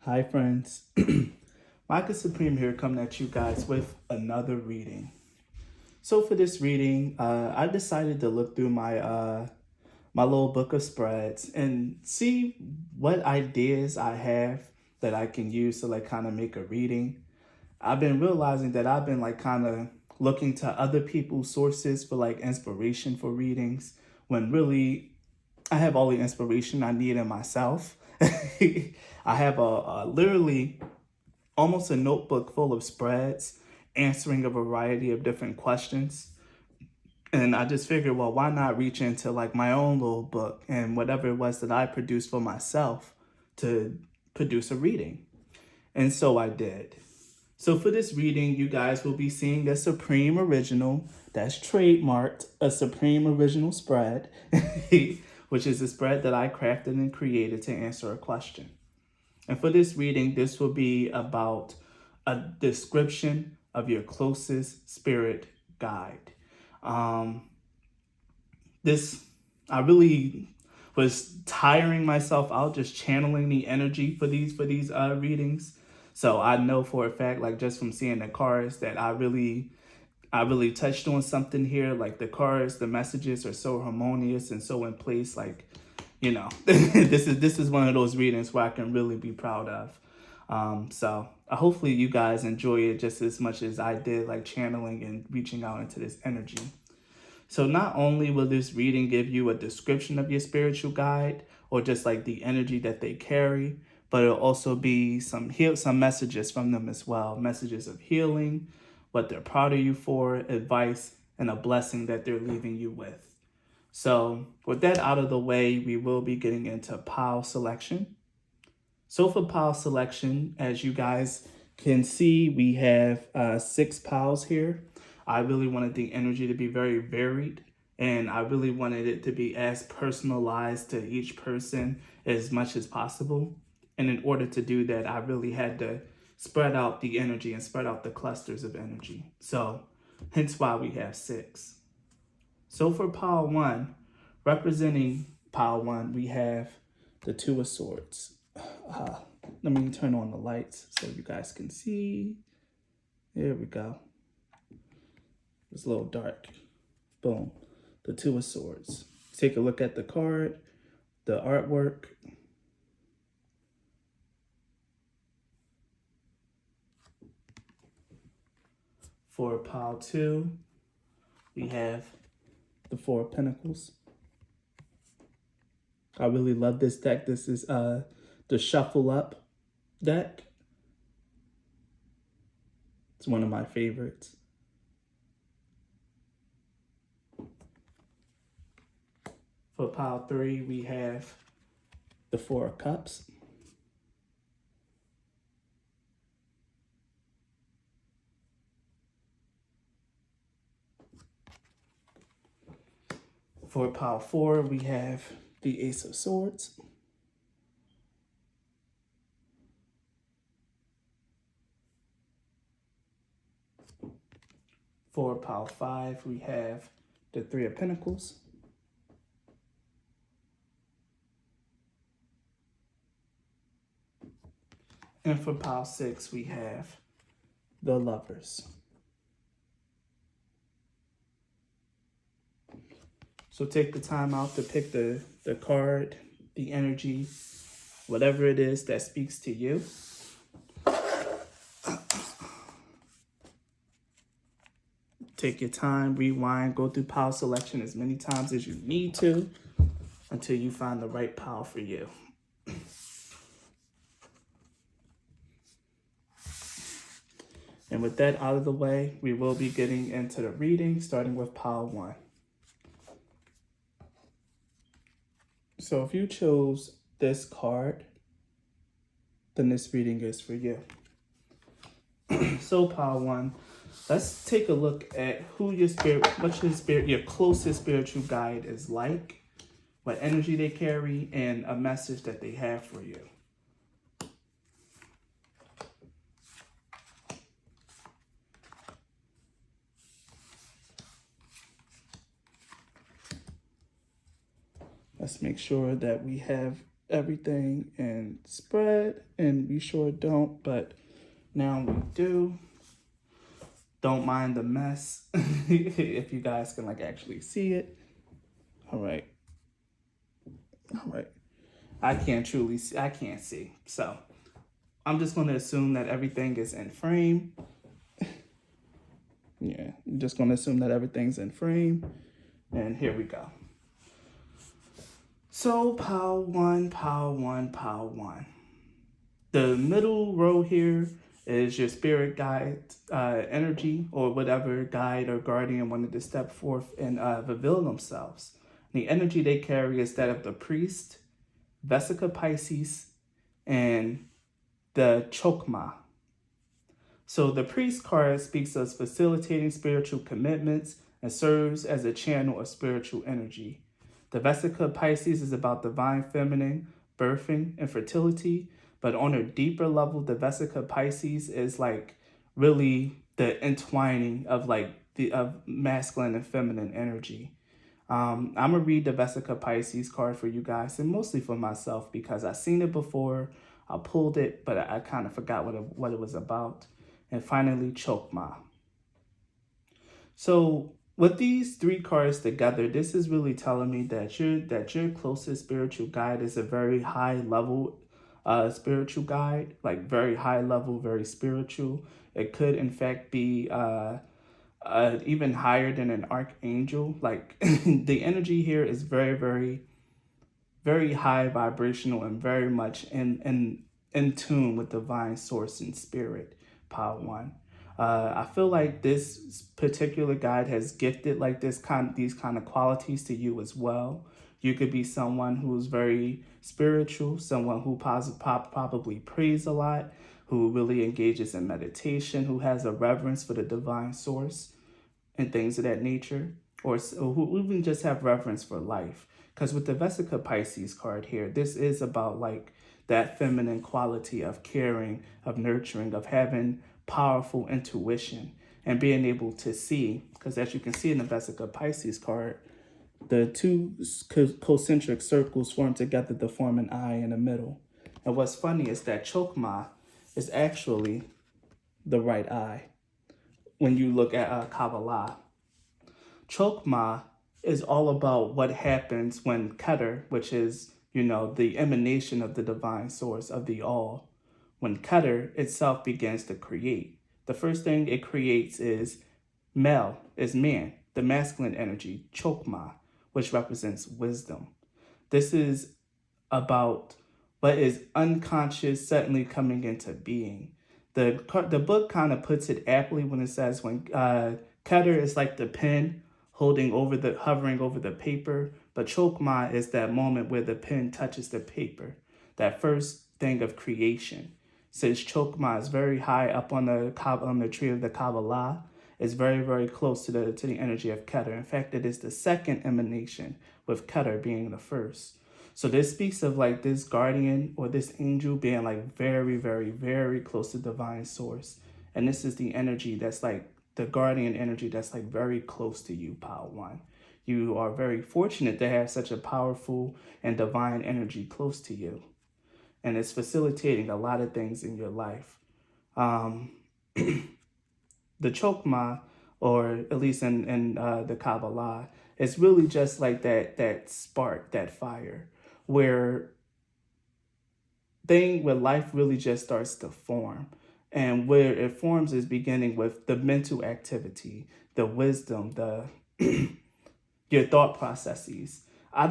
Hi friends, Micah Supreme here coming at you guys with another reading. So for this reading, I decided to look through my little book of spreads and see what ideas I have that I can use to like kind of make a reading. I've been realizing that I've been like kind of looking to other people's sources for like inspiration for readings when really I have all the inspiration I need in myself. I have a literally almost a notebook full of spreads answering a variety of different questions. And I just figured, well, why not reach into like my own little book and whatever it was that I produced for myself to produce a reading. And so I did. So for this reading, you guys will be seeing a Supreme Original that's trademarked, a Supreme Original spread, which is a spread that I crafted and created to answer a question. And for this reading, this will be about a description of your closest spirit guide. Um, this, I really was tiring myself out just channeling the energy for these readings. So I know for a fact, like just from seeing the cards, that I really touched on something here. Like the cards, the messages are so harmonious and so in place. Like, this is one of those readings where I can really be proud of. So hopefully you guys enjoy it just as much as I did, like channeling and reaching out into this energy. So not only will this reading give you a description of your spiritual guide or just like the energy that they carry, but it'll also be some messages from them as well. Messages of healing, what they're proud of you for, advice, and a blessing that they're leaving you with. So with that out of the way, we will be getting into pile selection. So for pile selection, as you guys can see, we have 6 piles here. I really wanted the energy to be very varied, and I really wanted it to be as personalized to each person as much as possible. And in order to do that, I really had to spread out the energy and spread out the clusters of energy. So hence why we have 6. So for pile 1, representing pile 1, we have the 2 of Swords. Let me turn on the lights so you guys can see. There we go. It's a little dark. Boom. The 2 of Swords. Take a look at the card, the artwork. For pile 2, we have the 4 of Pentacles. I really love this deck. This is the Shuffle Up deck. It's one of my favorites. For pile 3, we have the 4 of Cups. For pile 4, we have the Ace of Swords. For pile 5, we have the 3 of Pentacles. And for pile 6, we have the Lovers. So take the time out to pick the card, the energy, whatever it is that speaks to you. Take your time, rewind, go through pile selection as many times as you need to until you find the right pile for you. And with that out of the way, we will be getting into the reading, starting with pile 1. So if you chose this card, then this reading is for you. So pile 1, let's take a look at who your your closest spiritual guide is like, what energy they carry, and a message that they have for you. Let's make sure that we have everything and spread, and we sure don't, but now we do. Don't mind the mess if you guys can like actually see it. All right. All right. I can't truly see. I can't see. So I'm just going to assume that everything is in frame. Yeah, I'm just going to assume that everything's in frame. And here we go. So pile one, pile one, pile one. The middle row here is your spirit guide energy, or whatever guide or guardian wanted to step forth and reveal themselves. The energy they carry is that of the priest, Vesica Pisces, and the Chokmah. So the priest card speaks of facilitating spiritual commitments and serves as a channel of spiritual energy. The Vesica Pisces is about divine feminine, birthing, and fertility. But on a deeper level, the Vesica Pisces is like really the entwining of like the of masculine and feminine energy. I'm gonna read the Vesica Pisces card for you guys, and mostly for myself because I've seen it before. I pulled it, but I kind of forgot what it was about. And finally, Chokmah. So with these three cards together, this is really telling me that your closest spiritual guide is a very high level spiritual guide, like very high level, very spiritual. It could in fact be even higher than an archangel. Like the energy here is very, very, very high vibrational and very much in tune with divine source and spirit, power one. I feel like this particular guide has gifted like these kind of qualities to you as well. You could be someone who's very spiritual, someone who probably prays a lot, who really engages in meditation, who has a reverence for the divine source and things of that nature, or who even just have reverence for life. Because with the Vesica Pisces card here, this is about like that feminine quality of caring, of nurturing, of having powerful intuition and being able to see. Because as you can see in the Vesica Pisces card, the two concentric circles form together to form an eye in the middle. And what's funny is that Chokmah is actually the right eye when you look at Kabbalah. Chokmah is all about what happens when Keter, which is, the emanation of the divine source of the all, when Keter itself begins to create. The first thing it creates is male, is man, the masculine energy, Chokmah, which represents wisdom. This is about what is unconscious suddenly coming into being. The book kind of puts it aptly when it says when Keter is like the pen hovering over the paper, but Chokmah is that moment where the pen touches the paper, that first thing of creation. Since Chokmah is very high up on the tree of the Kabbalah, it's very, very close to the energy of Keter. In fact, it is the second emanation, with Keter being the first. So this speaks of like this guardian or this angel being like very, very, very close to divine source. And this is the energy that's like the guardian energy that's like very close to you, Power One. You are very fortunate to have such a powerful and divine energy close to you. And it's facilitating a lot of things in your life. The Chokmah, or at least in the Kabbalah, is really just like that spark, that fire, where life really just starts to form. And where it forms is beginning with the mental activity, the wisdom, the your thought processes. I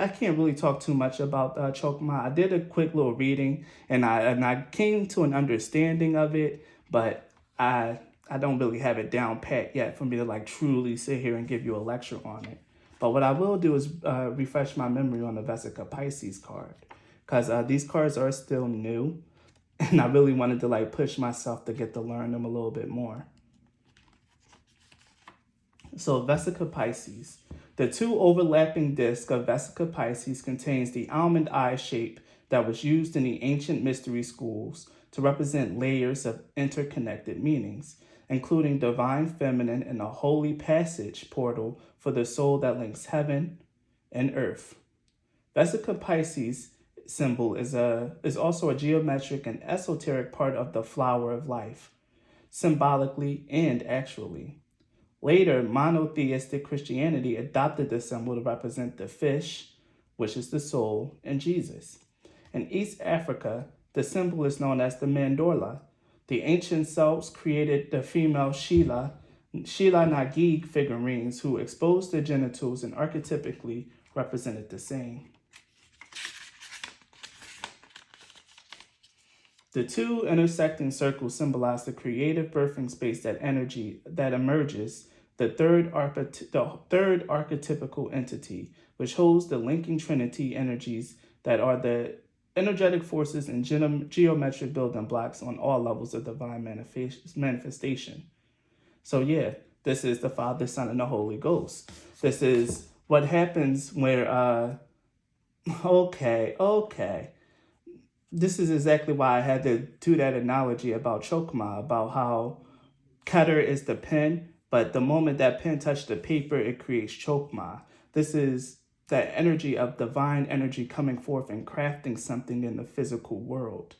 can't really talk too much about Chokmah. I did a quick little reading and I came to an understanding of it, but I don't really have it down pat yet for me to like truly sit here and give you a lecture on it. But what I will do is refresh my memory on the Vesica Pisces card, because these cards are still new, and I really wanted to like push myself to get to learn them a little bit more. So Vesica Pisces. The two overlapping discs of Vesica Pisces contains the almond eye shape that was used in the ancient mystery schools to represent layers of interconnected meanings, including divine feminine and a holy passage portal for the soul that links heaven and earth. Vesica Pisces symbol is also a geometric and esoteric part of the flower of life, symbolically and actually. Later, monotheistic Christianity adopted the symbol to represent the fish, which is the soul, and Jesus. In East Africa, the symbol is known as the mandorla. The ancient Celts created the female Sheila Nagig figurines who exposed their genitals and archetypically represented the same. The two intersecting circles symbolize the creative birthing space that emerges, the third archetypical entity, which holds the linking trinity energies that are the energetic forces and geometric building blocks on all levels of divine manifestation. So yeah, this is the Father, Son, and the Holy Ghost. This is what happens where, okay. This is exactly why I had to do that analogy about Chokmah, about how Keter is the pen, but the moment that pen touched the paper, it creates Chokmah. This is that energy of divine energy coming forth and crafting something in the physical world.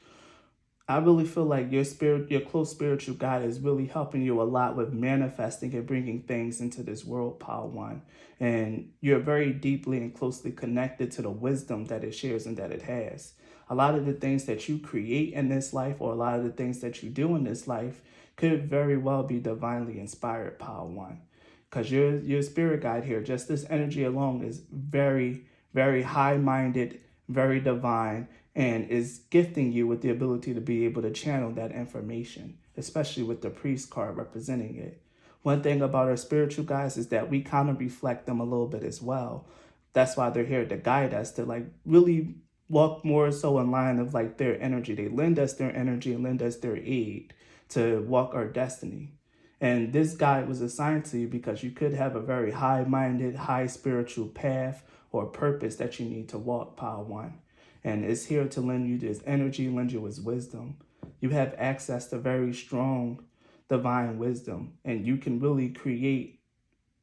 I really feel like your close spiritual guide is really helping you a lot with manifesting and bringing things into this world, Pile One. And you're very deeply and closely connected to the wisdom that it shares and that it has. A lot of the things that you create in this life, or a lot of the things that you do in this life, could very well be divinely inspired, Pile One. Because your spirit guide here, just this energy alone is very, very high-minded, very divine, and is gifting you with the ability to be able to channel that information, especially with the priest card representing it. One thing about our spiritual guides is that we kind of reflect them a little bit as well. That's why they're here to guide us, to like really walk more so in line of like their energy. They lend us their energy and lend us their aid to walk our destiny. And this guide was assigned to you because you could have a very high-minded, high spiritual path or purpose that you need to walk, Pile One. And it's here to lend you this energy, lend you its wisdom. You have access to very strong divine wisdom, and you can really create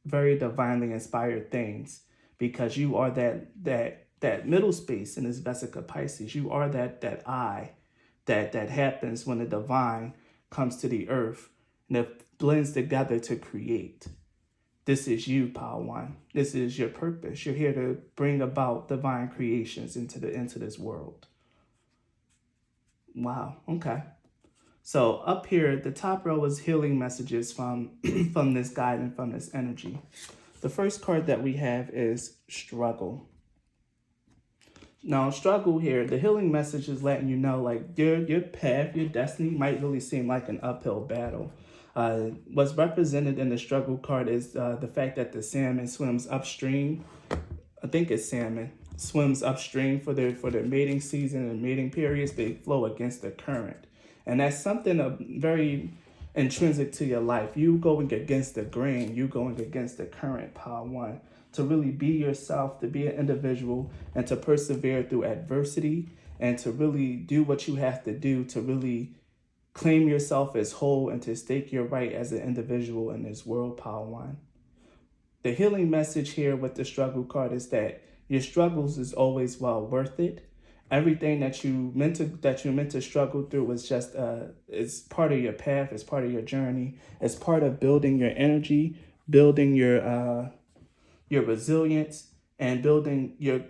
very divinely inspired things because you are that middle space in this Vesica Pisces. You are that eye that happens when the divine comes to the earth and it blends together to create. This is you, Pile One. This is your purpose. You're here to bring about divine creations into this world. Wow. Okay. So up here, the top row is healing messages from from this guide and from this energy. The first card that we have is struggle. Now, struggle here, the healing message is letting you know like your path, your destiny might really seem like an uphill battle. What's represented in the struggle card is the fact that the salmon swims upstream. I think it's salmon swims upstream for their mating season and mating periods. They flow against the current, and that's something very intrinsic to your life. You going against the grain, you going against the current, Pile One, to really be yourself, to be an individual, and to persevere through adversity, and to really do what you have to do to really claim yourself as whole and to stake your right as an individual in this world, Pile One. The healing message here with the struggle card is that your struggles is always well worth it. Everything that you meant to struggle through is just it's part of your path, it's part of your journey, it's part of building your energy, building your resilience, and building your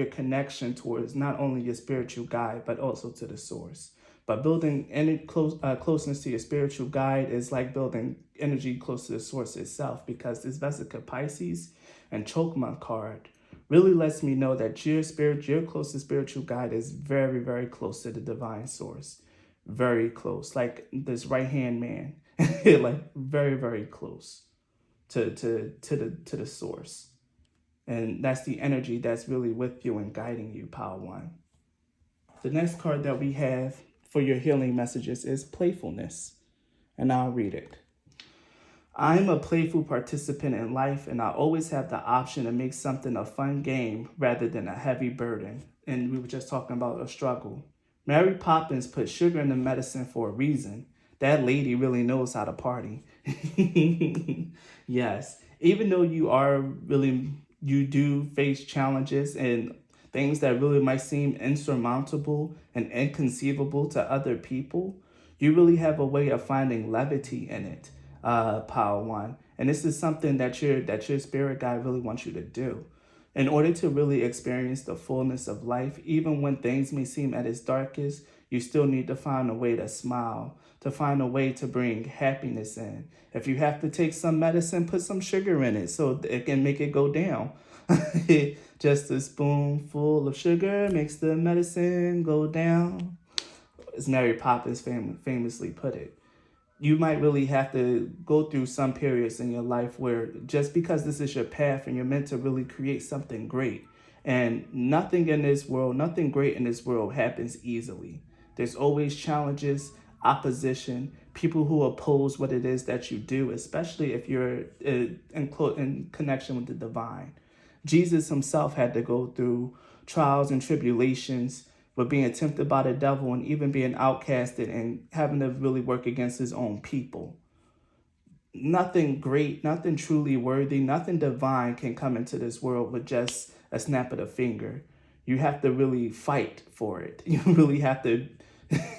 connection towards not only your spiritual guide but also to the source. But building any closeness to your spiritual guide is like building energy close to the source itself, because this Vesica Pisces and Chokmah card really lets me know that your closest spiritual guide is very, very close to the divine source. Very close, like this right-hand man, like very, very close to the source. And that's the energy that's really with you and guiding you, Pile One. The next card that we have for your healing messages is playfulness, and I'll read it. I'm a playful participant in life, and I always have the option to make something a fun game rather than a heavy burden. And we were just talking about a struggle. Mary Poppins put sugar in the medicine for a reason. That lady really knows how to party. Yes, even though you do face challenges, and things that really might seem insurmountable and inconceivable to other people, you really have a way of finding levity in it, Power One. And this is something that your spirit guide really wants you to do. In order to really experience the fullness of life, even when things may seem at its darkest, you still need to find a way to smile, to find a way to bring happiness in. If you have to take some medicine, put some sugar in it so it can make it go down. Just a spoonful of sugar makes the medicine go down, as Mary Poppins famously put it. You might really have to go through some periods in your life where just because this is your path and you're meant to really create something great. And nothing great in this world happens easily. There's always challenges, opposition, people who oppose what it is that you do, especially if you're in connection with the divine. Jesus himself had to go through trials and tribulations with being tempted by the devil and even being outcasted and having to really work against his own people. Nothing great, nothing truly worthy, nothing divine can come into this world with just a snap of the finger. You have to really fight for it. You really have to,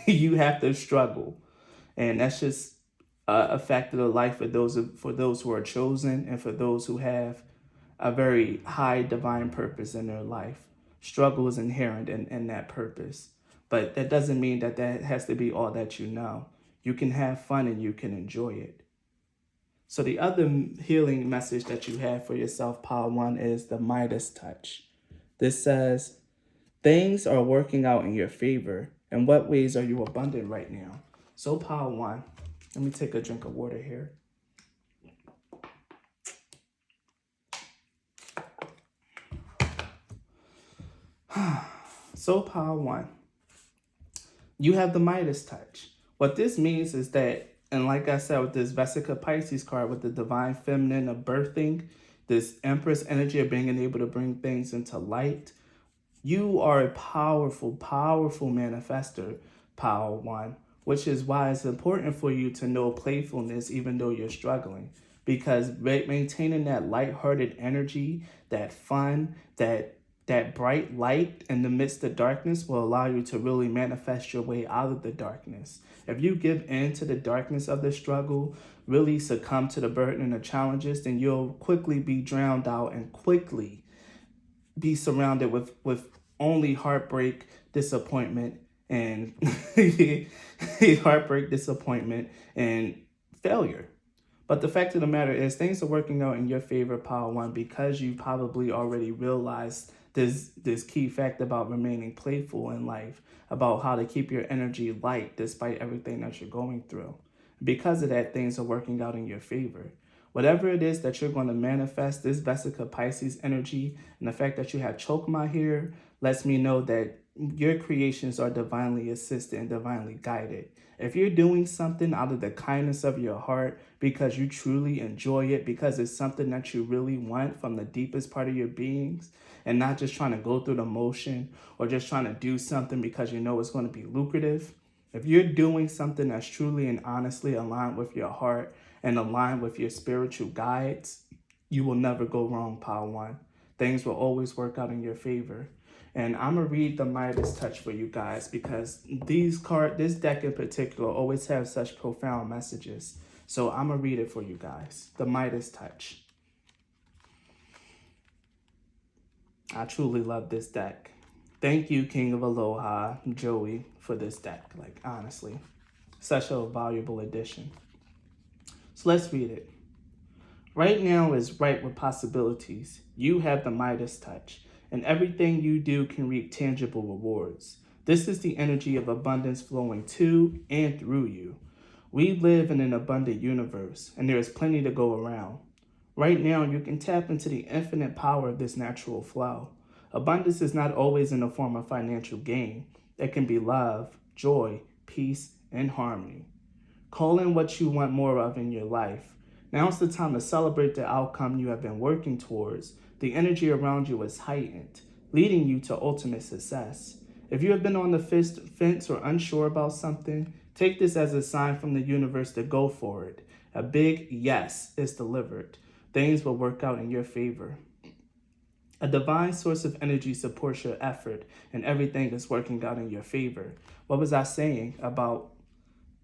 you have to struggle. And that's just a fact of the life for those who are chosen and for those who have a very high divine purpose in their life. Struggle is inherent in that purpose. But that doesn't mean that has to be all that you know. You can have fun and you can enjoy it. So the other healing message that you have for yourself, Power One, is the Midas touch. This says, things are working out in your favor. In what ways are you abundant right now? So Power One, let me take a drink of water here. So Power One, you have the Midas touch. What this means is that, and like I said with this Vesica Pisces card with the divine feminine of birthing, this Empress energy of being able to bring things into light, you are a powerful, powerful manifester, Power One, which is why it's important for you to know playfulness even though you're struggling. Because maintaining that lighthearted energy, that fun, that bright light in the midst of darkness will allow you to really manifest your way out of the darkness. If you give in to the darkness of the struggle, really succumb to the burden and the challenges, then you'll quickly be drowned out and quickly be surrounded with only heartbreak, disappointment, and heartbreak, disappointment, and failure. But the fact of the matter is things are working out in your favor, Power One, because you probably already realized this key fact about remaining playful in life, about how to keep your energy light despite everything that you're going through. Because of that, things are working out in your favor. Whatever it is that you're going to manifest, this Vesica Pisces energy and the fact that you have Chokma here lets me know that your creations are divinely assisted and divinely guided. If you're doing something out of the kindness of your heart because you truly enjoy it, because it's something that you really want from the deepest part of your beings, and not just trying to go through the motion or just trying to do something because you know it's going to be lucrative, if you're doing something that's truly and honestly aligned with your heart and aligned with your spiritual guides, you will never go wrong, Power One. Things will always work out in your favor. And I'm going to read the Midas touch for you guys because this deck in particular always have such profound messages. So I'm going to read it for you guys. The Midas touch. I truly love this deck. Thank you, King of Aloha, Joey, for this deck. Like, honestly, such a valuable addition. So let's read it. Right now is ripe with possibilities. You have the Midas touch, and everything you do can reap tangible rewards. This is the energy of abundance flowing to and through you. We live in an abundant universe, and there is plenty to go around. Right now, you can tap into the infinite power of this natural flow. Abundance is not always in the form of financial gain. It can be love, joy, peace, and harmony. Call in what you want more of in your life. Now's the time to celebrate the outcome you have been working towards. The energy around you is heightened, leading you to ultimate success. If you have been on the fence or unsure about something, take this as a sign from the universe to go for it. A big yes is delivered. Things will work out in your favor. A divine source of energy supports your effort, and everything is working out in your favor. What was I saying about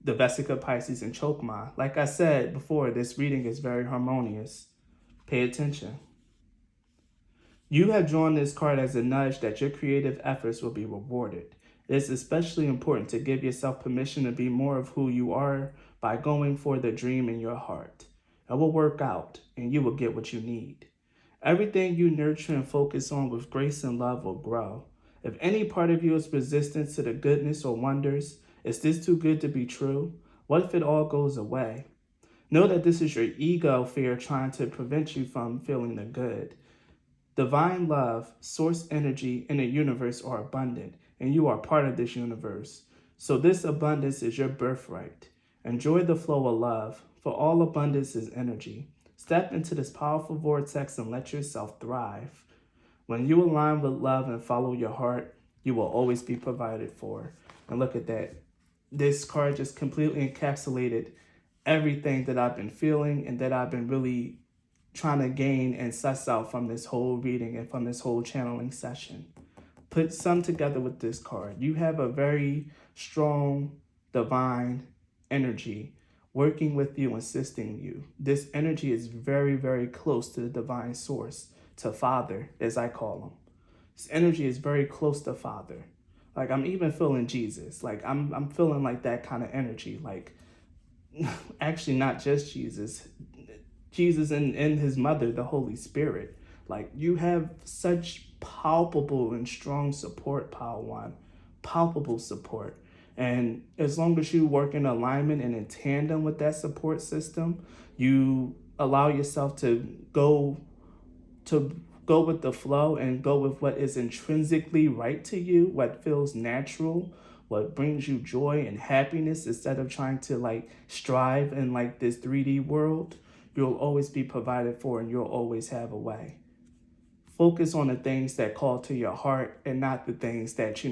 the Vesica Pisces and Chokmah? Like I said before, this reading is very harmonious. Pay attention. You have drawn this card as a nudge that your creative efforts will be rewarded. It is especially important to give yourself permission to be more of who you are by going for the dream in your heart. It will work out, and you will get what you need. Everything you nurture and focus on with grace and love will grow. If any part of you is resistant to the goodness or wonders, is this too good to be true? What if it all goes away? Know that this is your ego fear trying to prevent you from feeling the good. Divine love, source energy, and the universe are abundant, and you are part of this universe. So this abundance is your birthright. Enjoy the flow of love, for all abundance is energy. Step into this powerful vortex and let yourself thrive. When you align with love and follow your heart, you will always be provided for. And look at that. This card just completely encapsulated everything that I've been feeling and that I've been really trying to gain and suss out from this whole reading and from this whole channeling session. Put some together with this card. You have a very strong divine energy working with you, assisting you. This energy is very, very close to the divine source, to Father, as I call him. This energy is very close to Father. Like, I'm even feeling Jesus. Like, I'm feeling like that kind of energy. Like, actually not just Jesus and his mother, the Holy Spirit. Like, you have such palpable and strong support, Pile One. Palpable support. And as long as you work in alignment and in tandem with that support system, you allow yourself to go with the flow and go with what is intrinsically right to you, what feels natural, what brings you joy and happiness, instead of trying to like strive in like this 3D world. You'll always be provided for, and you'll always have a way. Focus on the things that call to your heart, and not the things that,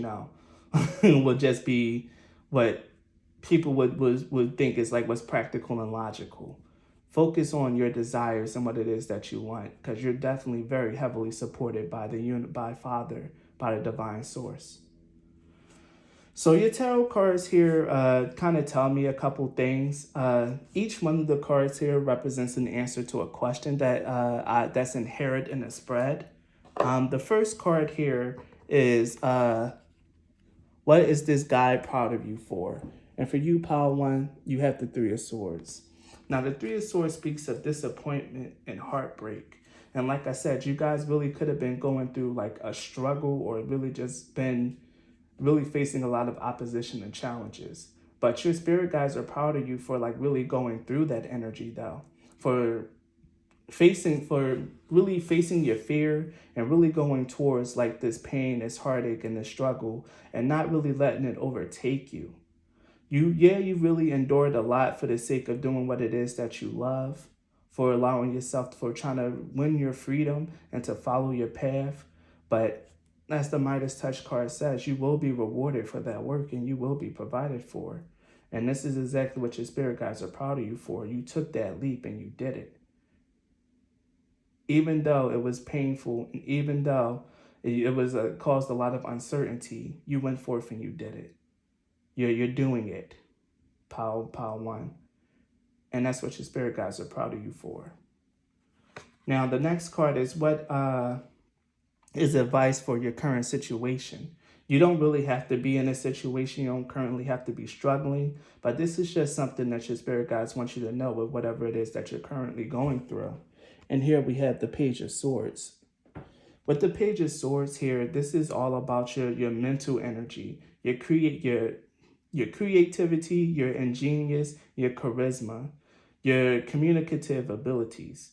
will just be what people would think is like what's practical and logical. Focus on your desires and what it is that you want, because you're definitely very heavily supported by by Father, by the divine source. So your tarot cards here kind of tell me a couple things. Each one of the cards here represents an answer to a question that's inherent in a spread. The first card here is what is this guy proud of you for? And for you, Pile One, you have the Three of Swords. Now, the Three of Swords speaks of disappointment and heartbreak. And like I said, you guys really could have been going through like a struggle, or really just been really facing a lot of opposition and challenges. But your spirit guides are proud of you for like really going through that energy, though. For really facing your fear and really going towards like this pain, this heartache, and this struggle, and not really letting it overtake you. You really endured a lot for the sake of doing what it is that you love, for allowing yourself, for trying to win your freedom and to follow your path. But as the Midas Touch card says, you will be rewarded for that work, and you will be provided for. And this is exactly what your spirit guides are proud of you for. You took that leap and you did it. Even though it was painful, and even though it was caused a lot of uncertainty, you went forth and you did it. You're doing it, Pile One. And that's what your spirit guides are proud of you for. Now, the next card is what is advice for your current situation. You don't really have to be in a situation. You don't currently have to be struggling. But this is just something that your spirit guides want you to know with whatever it is that you're currently going through. And here we have the Page of Swords. With the Page of Swords here, this is all about your mental energy, your creativity, your ingenious, your charisma, your communicative abilities.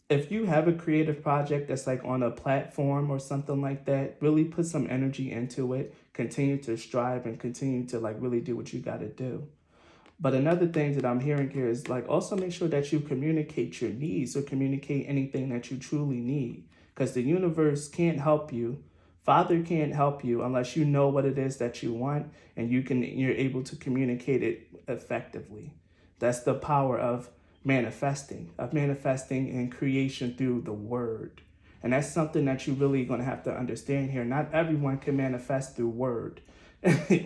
If you have a creative project that's like on a platform or something like that, really put some energy into it. Continue to strive and continue to like really do what you got to do. But another thing that I'm hearing here is like also make sure that you communicate your needs, or communicate anything that you truly need, because the universe can't help you. Father can't help you unless you know what it is that you want, and you're able to communicate it effectively. That's the power of manifesting and creation through the word. And that's something that you're really going to have to understand here. Not everyone can manifest through word.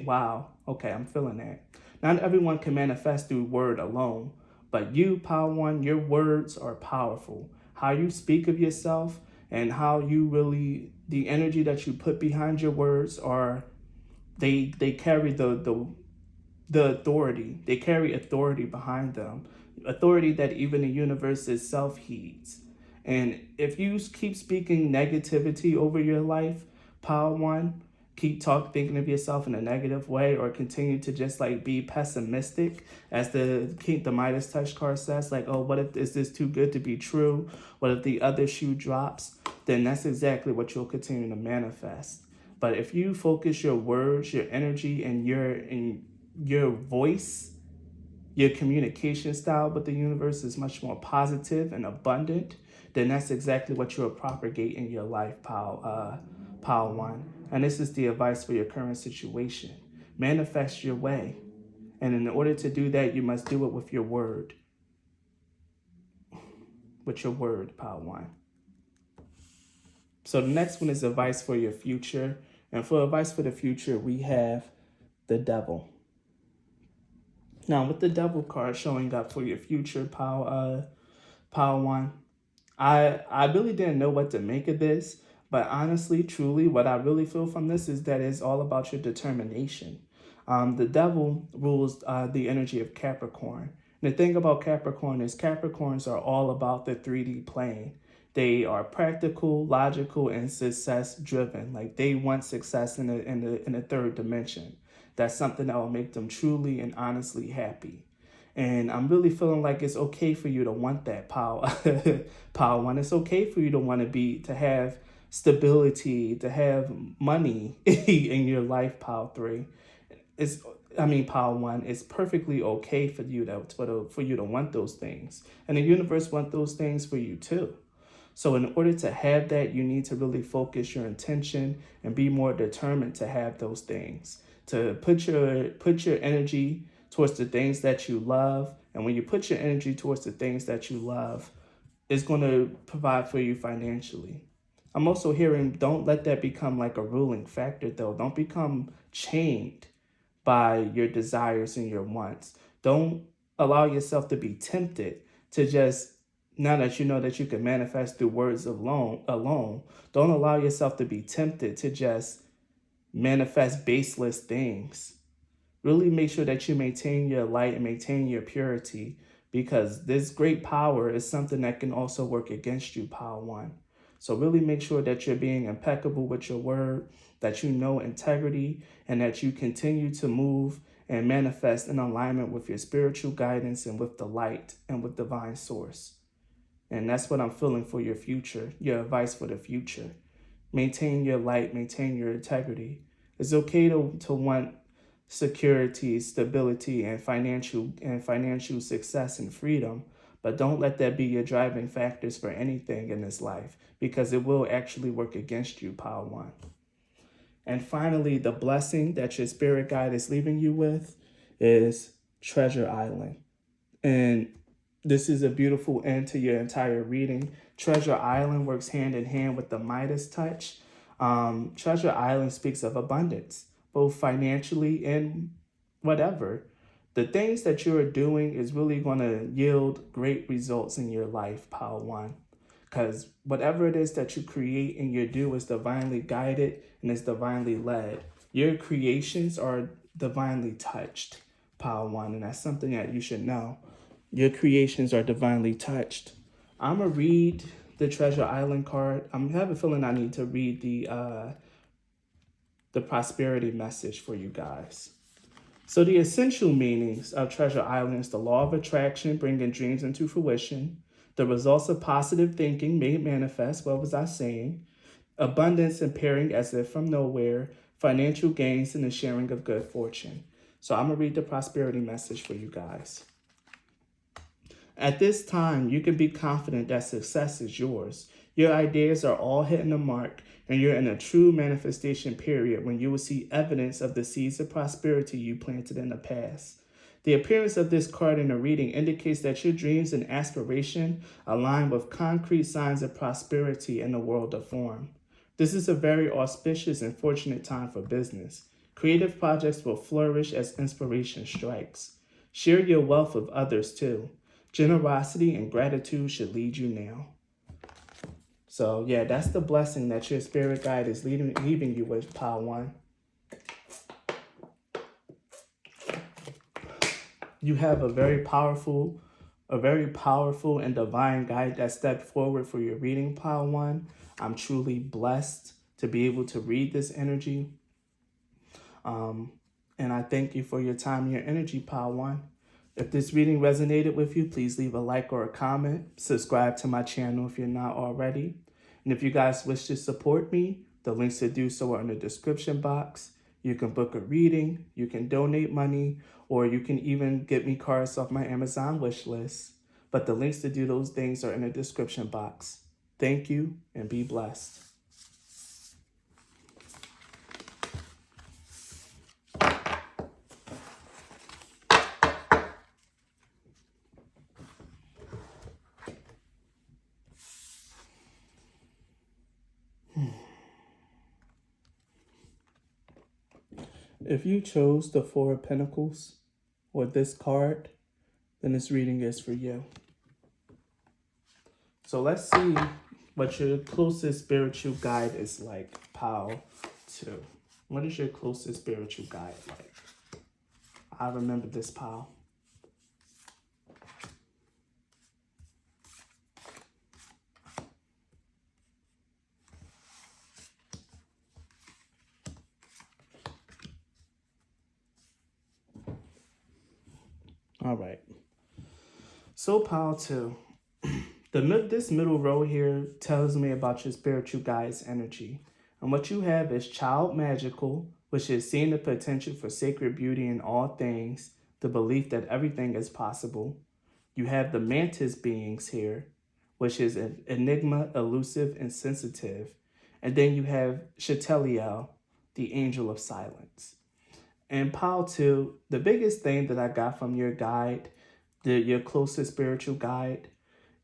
Wow. Okay, I'm feeling that. Not everyone can manifest through word alone. But you, Power One, your words are powerful. How you speak of yourself and how you really, the energy that you put behind your words are, they carry the authority. They carry authority behind them, authority that even the universe itself heeds. And if you keep speaking negativity over your life, Power One, thinking of yourself in a negative way, or continue to just like be pessimistic, as the Midas touch card says, like, oh, what if is this too good to be true? What if the other shoe drops? Then that's exactly what you'll continue to manifest. But if you focus your words, your energy, and your voice, your communication style with the universe is much more positive and abundant, then that's exactly what you'll propagate in your life, Power One. And this is the advice for your current situation. Manifest your way. And in order to do that, you must do it with your word. With your word, Power One. So the next one is advice for your future. And for advice for the future, we have the devil. Now, with the devil card showing up for your future, Power One, I really didn't know what to make of this, but honestly, truly, what I really feel from this is that it's all about your determination. The devil rules the energy of Capricorn. And the thing about Capricorn is Capricorns are all about the 3D plane. They are practical, logical, and success driven. Like they want success in the third dimension. That's something that will make them truly and honestly happy. And I'm really feeling like it's okay for you to want that Power One. It's okay for you to have stability, to have money in your life, Power Three. Power One, it's perfectly okay for you to want those things. And the universe wants those things for you too. So in order to have that, you need to really focus your intention and be more determined to have those things. To put your energy towards the things that you love. And when you put your energy towards the things that you love, it's going to provide for you financially. I'm also hearing, don't let that become like a ruling factor though. Don't become chained by your desires and your wants. Don't allow yourself to be tempted to just, now that you know that you can manifest through words alone, don't allow yourself to be tempted to just manifest baseless things. Really make sure that you maintain your light and maintain your purity, because this great power is something that can also work against you, Power One. So really make sure that you're being impeccable with your word, that you know integrity, and that you continue to move and manifest in alignment with your spiritual guidance and with the light and with divine source. And that's what I'm feeling for your future, your advice for the future. Maintain your light, maintain your integrity. It's okay to want security, stability, and financial success and freedom, but don't let that be your driving factors for anything in this life, because it will actually work against you, Power One. And finally, the blessing that your spirit guide is leaving you with is Treasure Island. And this is a beautiful end to your entire reading. Treasure Island works hand in hand with the Midas touch. Treasure Island speaks of abundance, both financially and whatever. The things that you're doing is really going to yield great results in your life, Power One. Because whatever it is that you create and you do is divinely guided and is divinely led. Your creations are divinely touched, Power One, and that's something that you should know. Your creations are divinely touched. I'm going to read the Treasure Island card. I have a feeling I need to read the prosperity message for you guys. So the essential meanings of Treasure Island is the law of attraction, bringing dreams into fruition. The results of positive thinking made manifest. What was I saying? Abundance appearing as if from nowhere. Financial gains and the sharing of good fortune. So I'm going to read the prosperity message for you guys. At this time, you can be confident that success is yours. Your ideas are all hitting the mark, and you're in a true manifestation period when you will see evidence of the seeds of prosperity you planted in the past. The appearance of this card in a reading indicates that your dreams and aspiration align with concrete signs of prosperity in the world of form. This is a very auspicious and fortunate time for business. Creative projects will flourish as inspiration strikes. Share your wealth with others too. Generosity and gratitude should lead you now. So yeah, that's the blessing that your spirit guide is leaving you with, Pile 1. You have a very powerful and divine guide that stepped forward for your reading, Pile 1. I'm truly blessed to be able to read this energy. And I thank you for your time and your energy, Pile 1. If this reading resonated with you, please leave a like or a comment. Subscribe to my channel if you're not already. And if you guys wish to support me, the links to do so are in the description box. You can book a reading, you can donate money, or you can even get me cards off my Amazon wish list. But the links to do those things are in the description box. Thank you and be blessed. If you chose the Four of Pentacles or this card, then this reading is for you. So let's see what your closest spiritual guide is like, Pile 2. What is your closest spiritual guide like? I remember this, Pile. All right. So Pile 2. This middle row here tells me about your spiritual guide's energy. And what you have is Child Magical, which is seeing the potential for sacred beauty in all things, the belief that everything is possible. You have the Mantis beings here, which is an enigma, elusive, and sensitive. And then you have Chateliel, the angel of silence. And Pile 2, the biggest thing that I got from your guide, your closest spiritual guide,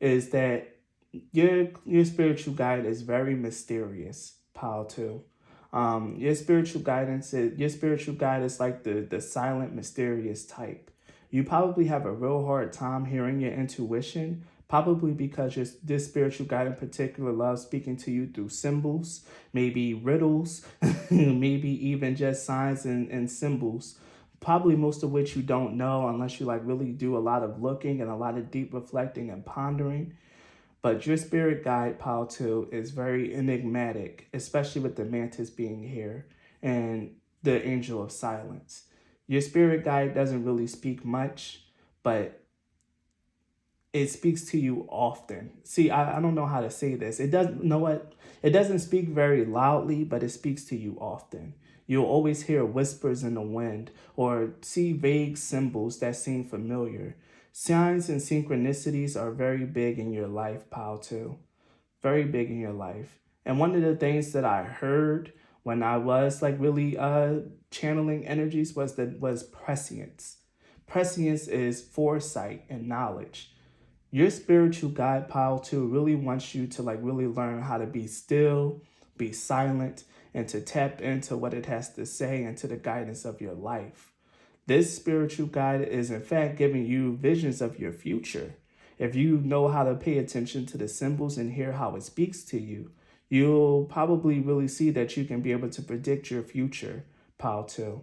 is that your spiritual guide is very mysterious, Pile 2. Your spiritual guide is like the silent, mysterious type. You probably have a real hard time hearing your intuition, probably because this spiritual guide in particular loves speaking to you through symbols, maybe riddles, maybe even just signs and symbols. Probably most of which you don't know unless you like really do a lot of looking and a lot of deep reflecting and pondering. But your spirit guide, Pile 2, is very enigmatic, especially with the Mantis being here and the angel of silence. Your spirit guide doesn't really speak much, but it speaks to you often. See, I don't know how to say this. It doesn't speak very loudly, but it speaks to you often. You'll always hear whispers in the wind or see vague symbols that seem familiar. Signs and synchronicities are very big in your life, Pile 2. Very big in your life. And one of the things that I heard when I was like really channeling energies was prescience. Prescience is foresight and knowledge. Your spiritual guide, Pile 2, really wants you to like really learn how to be still, be silent, and to tap into what it has to say and to the guidance of your life. This spiritual guide is in fact giving you visions of your future. If you know how to pay attention to the symbols and hear how it speaks to you, you'll probably really see that you can be able to predict your future, Pile 2.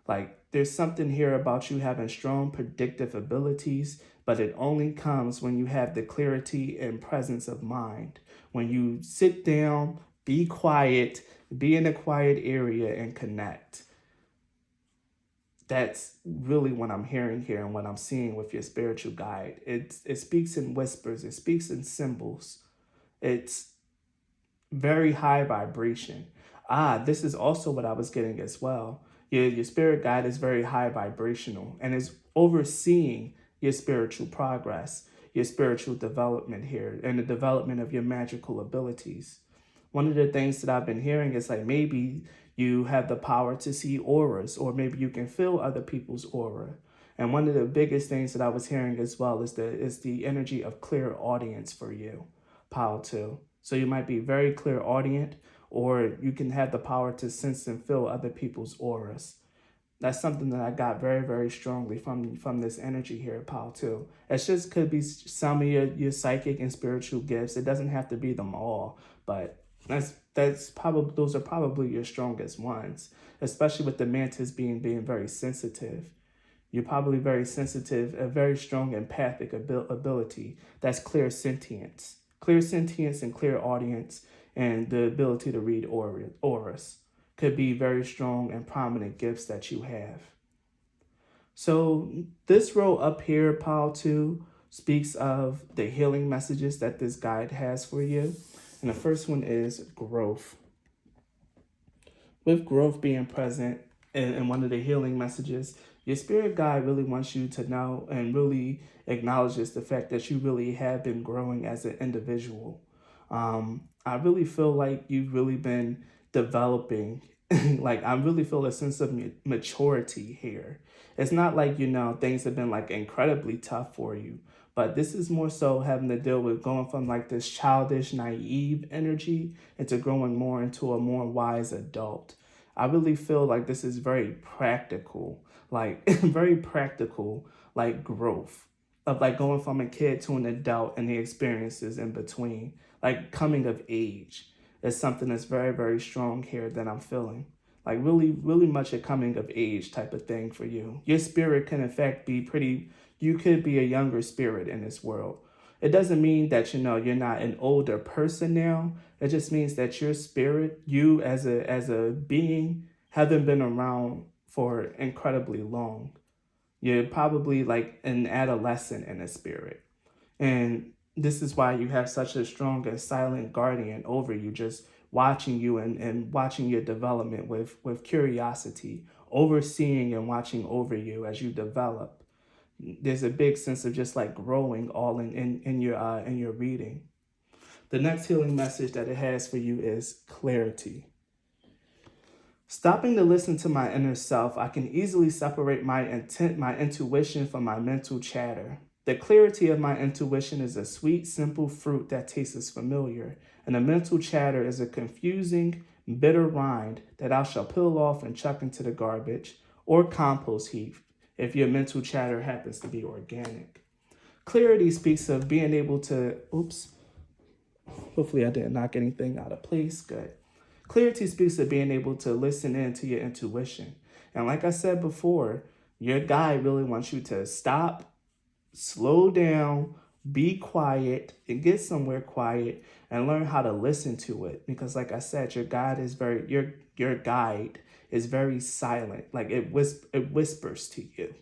Like, there's something here about you having strong predictive abilities, but it only comes when you have the clarity and presence of mind. When you sit down, be quiet, be in a quiet area and connect. That's really what I'm hearing here and what I'm seeing with your spiritual guide. It speaks in whispers. It speaks in symbols. It's very high vibration. This is also what I was getting as well. Your spirit guide is very high vibrational and is overseeing your spiritual progress, your spiritual development here, and the development of your magical abilities. One of the things that I've been hearing is like maybe you have the power to see auras, or maybe you can feel other people's aura. And one of the biggest things that I was hearing as well is the energy of clear audience for you, pile 2. So you might be very clear audient, or you can have the power to sense and feel other people's auras. That's something that I got very, very strongly from this energy here at Pile 2. It just could be some of your psychic and spiritual gifts. It doesn't have to be them all, but that's probably those are probably your strongest ones, especially with the mantis being very sensitive. You're probably very sensitive, a very strong empathic ability. That's clear sentience. Clear sentience and clear audience, and the ability to read auras could be very strong and prominent gifts that you have. So this row up here, pile 2, speaks of the healing messages that this guide has for you. And the first one is growth. With growth being present in one of the healing messages, your spirit guide really wants you to know and really acknowledges the fact that you really have been growing as an individual. I really feel like you've really been developing. Like, I really feel a sense of maturity here. It's not like, things have been like incredibly tough for you, but this is more so having to deal with going from like this childish, naive energy into growing more into a more wise adult. I really feel like this is very practical, like very practical, like growth of like going from a kid to an adult and the experiences in between, like coming of age is something that's very, very strong here that I'm feeling. Like really, really much a coming of age type of thing for you. Your spirit can in fact be you could be a younger spirit in this world. It doesn't mean that, you're not an older person now. It just means that your spirit, you as a being, haven't been around for incredibly long. You're probably like an adolescent in a spirit. And this is why you have such a strong and silent guardian over you, just watching you and watching your development with curiosity, overseeing and watching over you as you develop. There's a big sense of just like growing all in your reading. The next healing message that it has for you is clarity. Stopping to listen to my inner self, I can easily separate my intuition from my mental chatter. The clarity of my intuition is a sweet, simple fruit that tastes familiar, and the mental chatter is a confusing, bitter rind that I shall peel off and chuck into the garbage or compost heap if your mental chatter happens to be organic. Clarity speaks of being able to, hopefully I didn't knock anything out of place, good. Clarity speaks of being able to listen in to your intuition. And like I said before, your guide really wants you to stop, slow down, be quiet, and get somewhere quiet and learn how to listen to it. Because like I said, your guide is very silent. Like it whispers to you.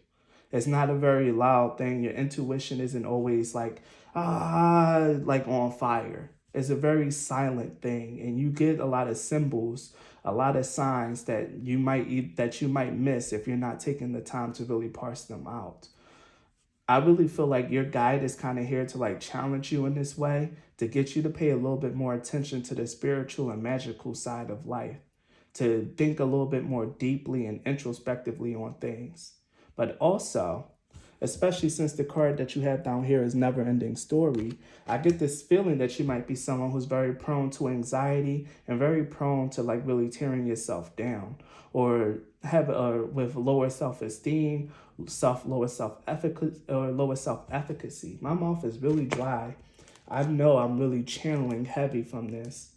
It's not a very loud thing. Your intuition isn't always like on fire. It's a very silent thing, and you get a lot of symbols, a lot of signs that you might miss if you're not taking the time to really parse them out. I really feel like your guide is kind of here to like challenge you in this way, to get you to pay a little bit more attention to the spiritual and magical side of life, to think a little bit more deeply and introspectively on things. But also, especially since the card that you have down here is Never Ending Story, I get this feeling that you might be someone who's very prone to anxiety and very prone to like really tearing yourself down, or with lower self-esteem, lower self-efficacy. My mouth is really dry. I know I'm really channeling heavy from this.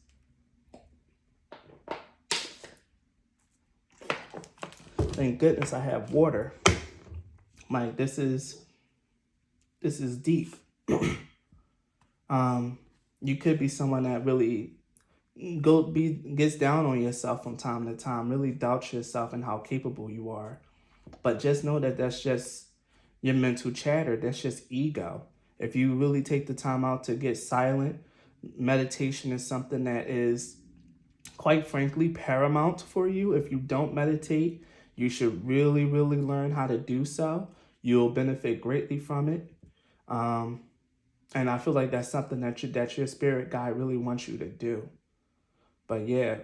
Thank goodness I have water. Like this is deep. You could be someone that really gets down on yourself from time to time, really doubts yourself and how capable you are. But just know that that's just your mental chatter. That's just ego. If you really take the time out to get silent, meditation is something that is, quite frankly, paramount for you. If you don't meditate, you should really, really learn how to do so. You'll benefit greatly from it. And I feel like that's something that your spirit guide really wants you to do. But yeah,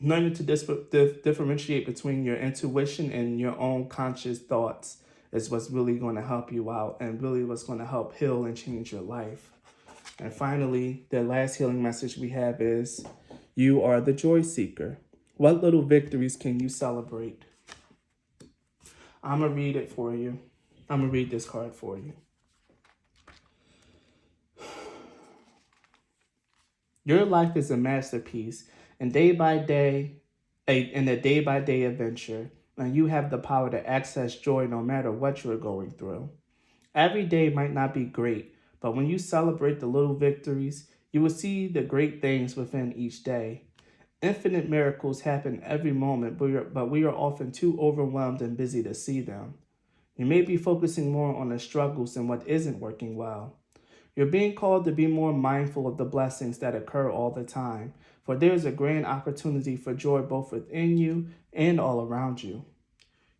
learning to differentiate between your intuition and your own conscious thoughts is what's really going to help you out and really what's going to help heal and change your life. And finally, the last healing message we have is you are the joy seeker. What little victories can you celebrate? I'm going to read it for you. I'm going to read this card for you. Your life is a masterpiece, and a day-by-day adventure, and you have the power to access joy no matter what you're going through. Every day might not be great, but when you celebrate the little victories, you will see the great things within each day. Infinite miracles happen every moment, but we are often too overwhelmed and busy to see them. You may be focusing more on the struggles than what isn't working well. You're being called to be more mindful of the blessings that occur all the time, for there is a grand opportunity for joy both within you and all around you.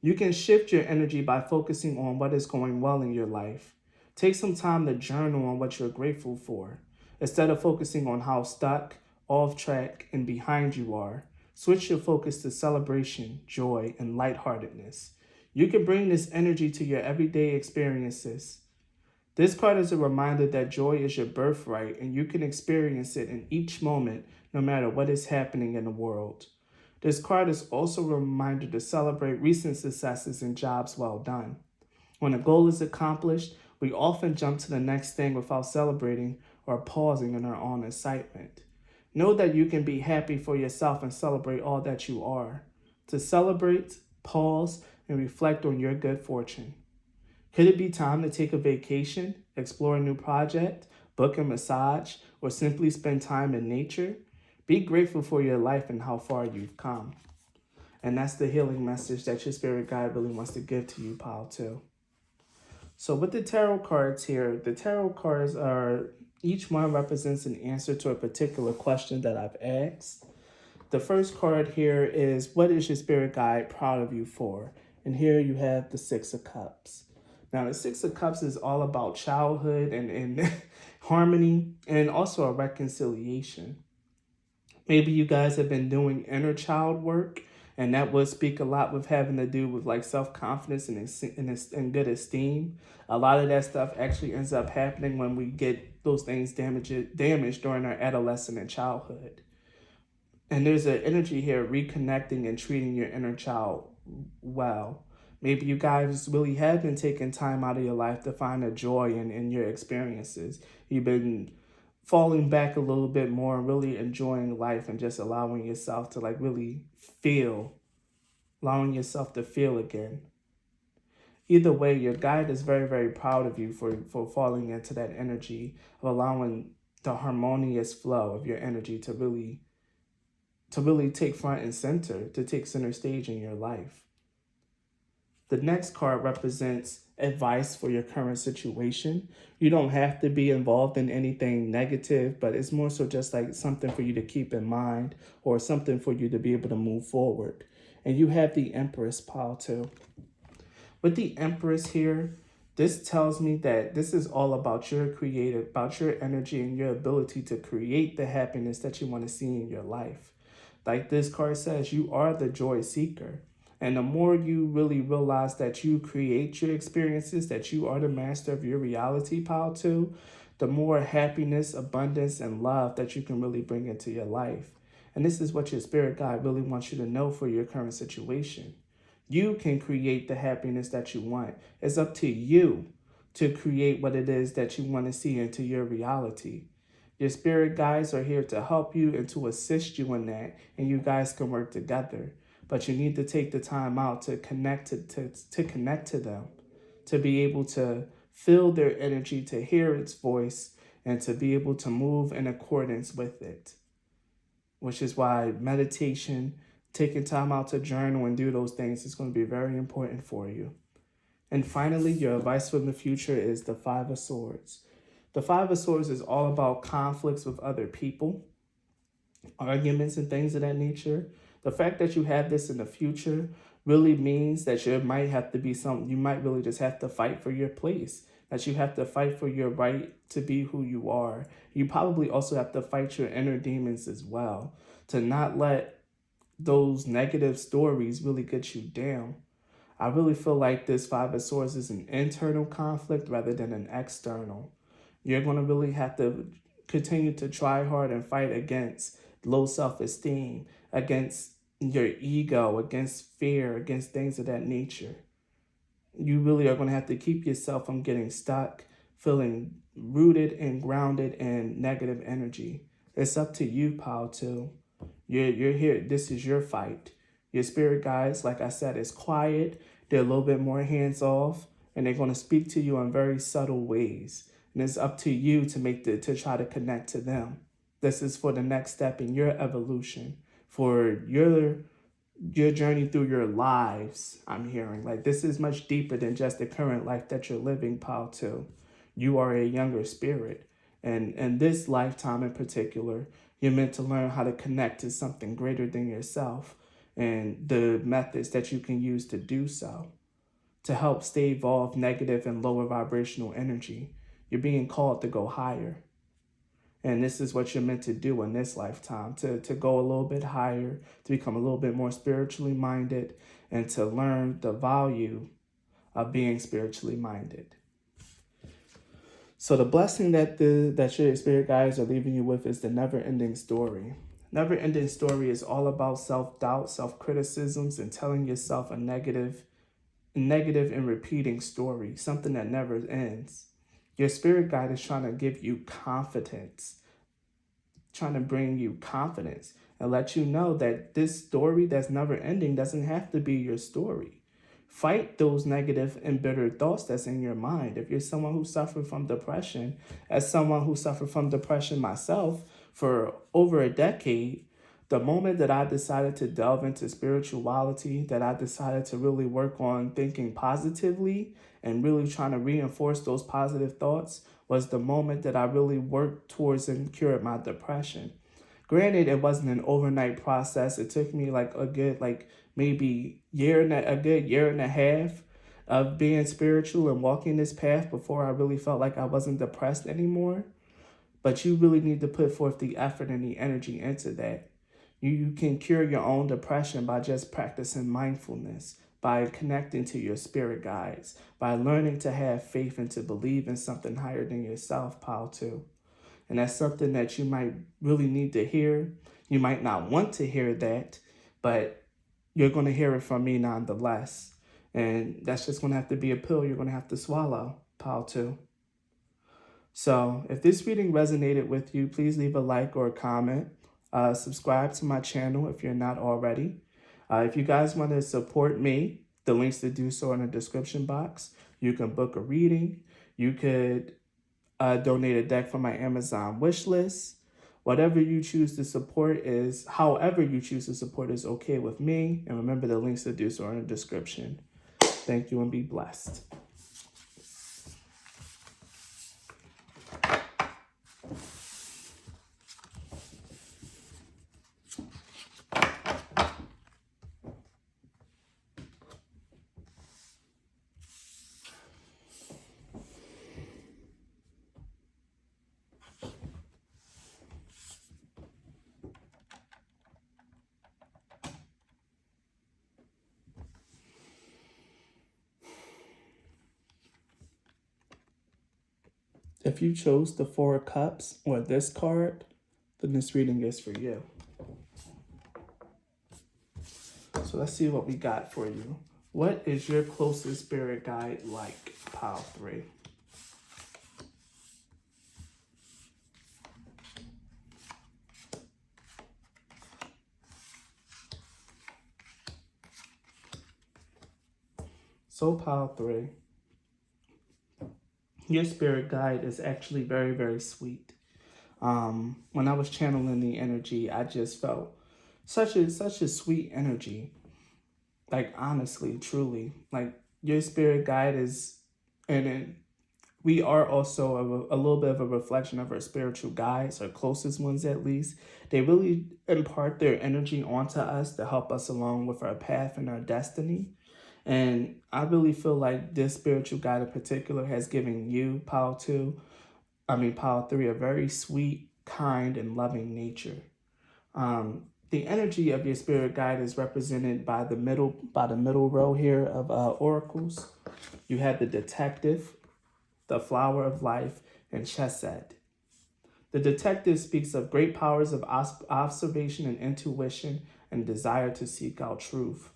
You can shift your energy by focusing on what is going well in your life. Take some time to journal on what you're grateful for. Instead of focusing on how stuck, off track, and behind you are, switch your focus to celebration, joy, and lightheartedness. You can bring this energy to your everyday experiences. This card is a reminder that joy is your birthright and you can experience it in each moment, no matter what is happening in the world. This card is also a reminder to celebrate recent successes and jobs well done. When a goal is accomplished, we often jump to the next thing without celebrating or pausing in our own excitement. Know that you can be happy for yourself and celebrate all that you are. To celebrate, pause, and reflect on your good fortune. Could it be time to take a vacation, explore a new project, book a massage, or simply spend time in nature? Be grateful for your life and how far you've come. And that's the healing message that your spirit guide really wants to give to you, pal, too. So with the tarot cards here, the tarot cards are, each one represents an answer to a particular question that I've asked. The first card here is, what is your spirit guide proud of you for? And here you have the Six of Cups. Now, the Six of Cups is all about childhood and harmony and also a reconciliation. Maybe you guys have been doing inner child work, and that would speak a lot with having to do with like self-confidence and good esteem. A lot of that stuff actually ends up happening when we get those things damaged during our adolescent and childhood. And there's an energy here reconnecting and treating your inner child well. Maybe you guys really have been taking time out of your life to find a joy in your experiences. You've been falling back a little bit more and really enjoying life and just allowing yourself to like really feel, allowing yourself to feel again. Either way, your guide is very, very proud of you for falling into that energy of allowing the harmonious flow of your energy to really take front and center, to take center stage in your life. The next card represents advice for your current situation. You don't have to be involved in anything negative, but it's more so just like something for you to keep in mind or something for you to be able to move forward. And you have the Empress pile too. With the Empress here, this tells me that this is all about your energy and your ability to create the happiness that you want to see in your life. Like this card says, you are the joy seeker. And the more you really realize that you create your experiences, that you are the master of your reality, pile too, the more happiness, abundance, and love that you can really bring into your life. And this is what your spirit guide really wants you to know for your current situation. You can create the happiness that you want. It's up to you to create what it is that you want to see into your reality. Your spirit guides are here to help you and to assist you in that, and you guys can work together. But you need to take the time out to connect to connect to them, to be able to feel their energy, to hear its voice, and to be able to move in accordance with it. Which is why meditation, taking time out to journal and do those things is going to be very important for you. And finally, your advice for the future is the Five of Swords. The Five of Swords is all about conflicts with other people, arguments and things of that nature. The fact that you have this in the future really means that you might really just have to fight for your place, that you have to fight for your right to be who you are. You probably also have to fight your inner demons as well, to not let those negative stories really get you down. I really feel like this Five of Swords is an internal conflict rather than an external. You're going to really have to continue to try hard and fight against low self-esteem, against your ego, against fear, against things of that nature. You really are going to have to keep yourself from getting stuck, feeling rooted and grounded in negative energy. It's up to you, pal, too. You're here. This is your fight. Your spirit guides, like I said, is quiet. They're a little bit more hands off, and they're going to speak to you in very subtle ways. And it's up to you to try to connect to them. This is for the next step in your evolution, for your journey through your lives. I'm hearing like this is much deeper than just the current life that you're living, pal. Too, you are a younger spirit, and in this lifetime in particular, you're meant to learn how to connect to something greater than yourself, and the methods that you can use to do so, to help stave off negative and lower vibrational energy. You're being called to go higher. And this is what you're meant to do in this lifetime, to go a little bit higher, to become a little bit more spiritually minded, and to learn the value of being spiritually minded. So the blessing that your spirit guides are leaving you with is the never-ending story. Never-ending story is all about self-doubt, self-criticisms, and telling yourself a negative and repeating story, something that never ends. Your spirit guide is trying to give you confidence, trying to bring you confidence and let you know that this story that's never ending doesn't have to be your story. Fight those negative and bitter thoughts that's in your mind. If you're someone who suffered from depression, as someone who suffered from depression myself for over a decade, the moment that I decided to delve into spirituality, that I decided to really work on thinking positively and really trying to reinforce those positive thoughts, was the moment that I really worked towards and cured my depression. Granted, it wasn't an overnight process. It took me like a good, maybe a good year and a half of being spiritual and walking this path before I really felt like I wasn't depressed anymore. But you really need to put forth the effort and the energy into that. You can cure your own depression by just practicing mindfulness, by connecting to your spirit guides, by learning to have faith and to believe in something higher than yourself, pal, too. And that's something that you might really need to hear. You might not want to hear that, but you're going to hear it from me nonetheless. And that's just going to have to be a pill you're going to have to swallow, pal, too. So if this reading resonated with you, please leave a like or a comment. Subscribe to my channel if you're not already. If you guys want to support me, the links to do so are in the description box. You can book a reading. You could donate a deck from my Amazon wish list. Whatever you choose to support is, however you choose to support is okay with me. And remember, the links to do so are in the description. Thank you and be blessed. If you chose the Four of Cups or this card, then this reading is for you. So let's see what we got for you. What is your closest spirit guide like, pile 3? So pile 3. Your spirit guide is actually very, very sweet. When I was channeling the energy, I just felt such a sweet energy. Like, honestly, truly, like your spirit guide is, we are also a little bit of a reflection of our spiritual guides, our closest ones at least. They really impart their energy onto us to help us along with our path and our destiny. And I really feel like this spiritual guide in particular has given you, pile 3, a very sweet, kind, and loving nature. The energy of your spirit guide is represented by the middle row here of oracles. You have the detective, the flower of life, and chesed. The detective speaks of great powers of observation and intuition and desire to seek out truth.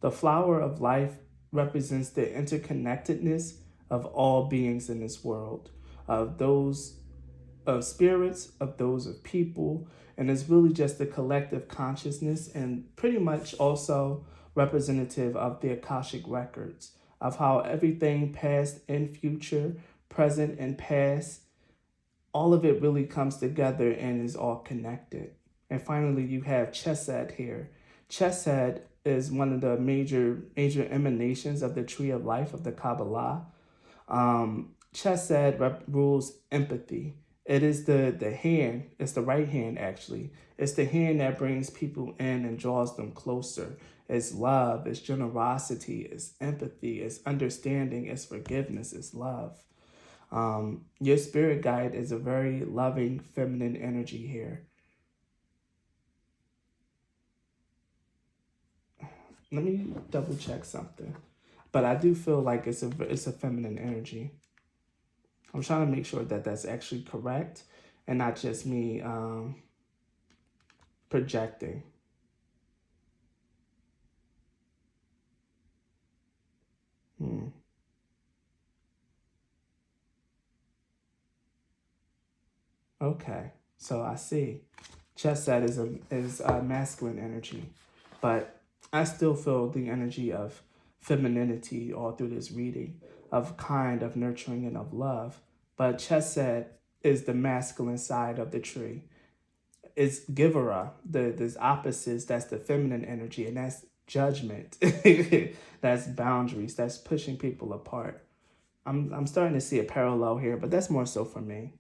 The flower of life represents the interconnectedness of all beings in this world, of those of spirits, of those of people, and it's really just the collective consciousness and pretty much also representative of the Akashic records, of how everything past and future, present and past, all of it really comes together and is all connected. And finally, you have Chesed here. Chesed is one of the major emanations of the tree of life of the Kabbalah. Chesed rules empathy. It is the hand, it's the right hand actually. It's the hand that brings people in and draws them closer. It's love, it's generosity, it's empathy, it's understanding, it's forgiveness, it's love. Your spirit guide is a very loving, feminine energy here. Let me double check something, but I do feel like it's a feminine energy. I'm trying to make sure that that's actually correct and not just me projecting. Okay, so I see. Chesed is a masculine energy, but I still feel the energy of femininity all through this reading, of kind, of nurturing, and of love. But Chesed is the masculine side of the tree. It's Givera, there's opposites, that's the feminine energy, and that's judgment. That's boundaries, that's pushing people apart. I'm starting to see a parallel here, but that's more so for me.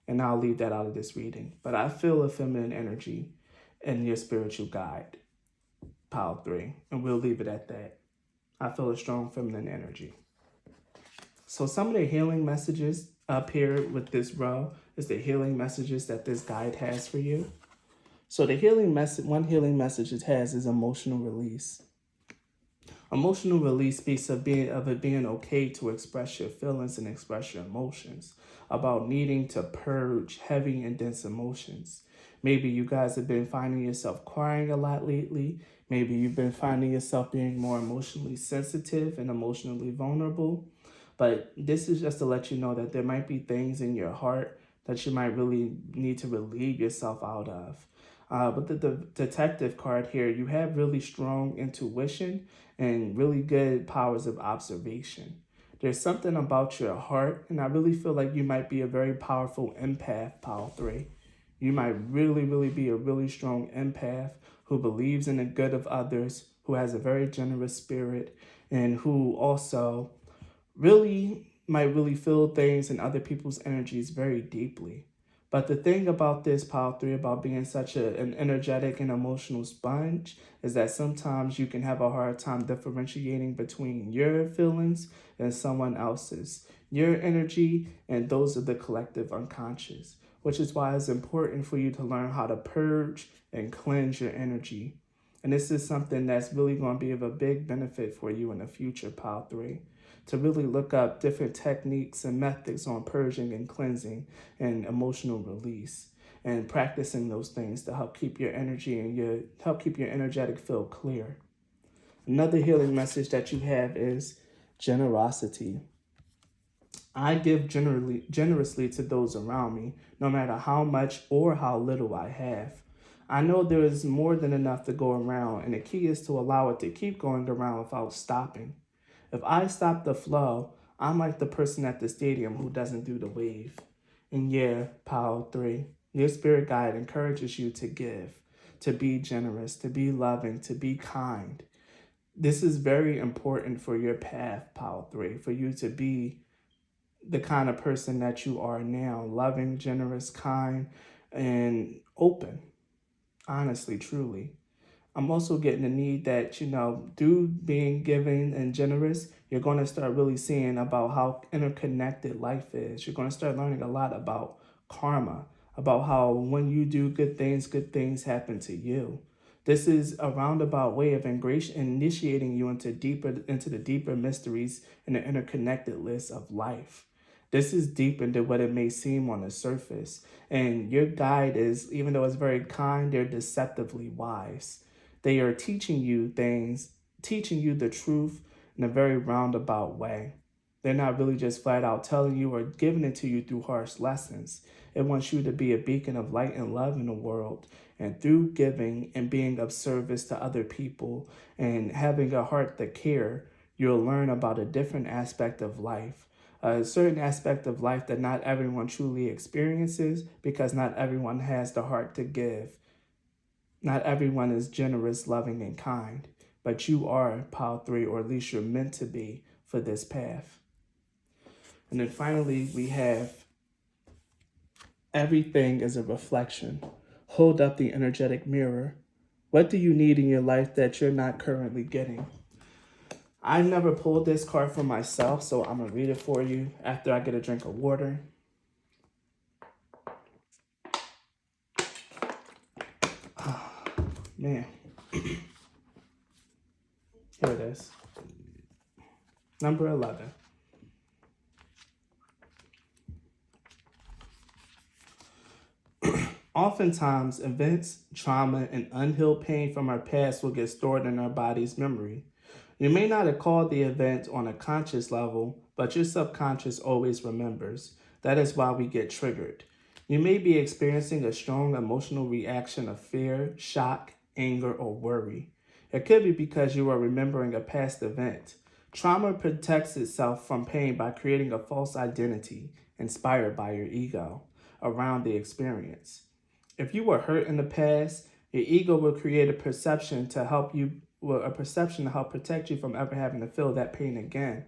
And I'll leave that out of this reading. But I feel a feminine energy in your spiritual guide, pile 3. And we'll leave it at that. I feel a strong feminine energy. So some of the healing messages up here with this row is the healing messages that this guide has for you. So the one healing message it has is emotional release. Emotional release speaks of it being okay to express your feelings and express your emotions, about needing to purge heavy and dense emotions. Maybe you guys have been finding yourself crying a lot lately. Maybe you've been finding yourself being more emotionally sensitive and emotionally vulnerable. But this is just to let you know that there might be things in your heart that you might really need to relieve yourself out of. But the detective card here, you have really strong intuition and really good powers of observation. There's something about your heart, and I really feel like you might be a very powerful empath, pile 3. You might really be a really strong empath who believes in the good of others, who has a very generous spirit, and who also might really feel things in other people's energies very deeply. But the thing about this, pile 3, about being such an energetic and emotional sponge is that sometimes you can have a hard time differentiating between your feelings and someone else's, your energy and those of the collective unconscious, which is why it's important for you to learn how to purge and cleanse your energy. And this is something that's really going to be of a big benefit for you in the future, pile 3, to really look up different techniques and methods on purging and cleansing and emotional release, and practicing those things to help keep your energy and help keep your energetic field clear. Another healing message that you have is generosity. I give generously to those around me, no matter how much or how little I have. I know there is more than enough to go around, and the key is to allow it to keep going around without stopping. If I stop the flow, I'm like the person at the stadium who doesn't do the wave. And yeah, pile 3, your spirit guide encourages you to give, to be generous, to be loving, to be kind. This is very important for your path, pile 3, for you to be the kind of person that you are now, loving, generous, kind, and open, honestly, truly. I'm also getting the need that, through being giving and generous, you're going to start really seeing about how interconnected life is. You're going to start learning a lot about karma, about how when you do good things happen to you. This is a roundabout way of initiating you into the deeper mysteries and the interconnected list of life. This is deeper than what it may seem on the surface. And your guide is, even though it's very kind, they're deceptively wise. They are teaching you things, teaching you the truth in a very roundabout way. They're not really just flat out telling you or giving it to you through harsh lessons. It wants you to be a beacon of light and love in the world. And through giving and being of service to other people and having a heart to care, you'll learn about a different aspect of life, a certain aspect of life that not everyone truly experiences because not everyone has the heart to give. Not everyone is generous, loving, and kind, but you are Pile 3, or at least you're meant to be for this path. And then finally, we have everything is a reflection. Hold up the energetic mirror. What do you need in your life that you're not currently getting? I never pulled this card for myself, so I'm going to read it for you after I get a drink of water. Man. Here it is. Number 11. Oftentimes, events, trauma, and unhealed pain from our past will get stored in our body's memory. You may not recall the event on a conscious level, but your subconscious always remembers. That is why we get triggered. You may be experiencing a strong emotional reaction of fear, shock, anger, or worry. It could be because you are remembering a past event. Trauma protects itself from pain by creating a false identity inspired by your ego around the experience. If you were hurt in the past, your ego will create a perception to help protect you from ever having to feel that pain again.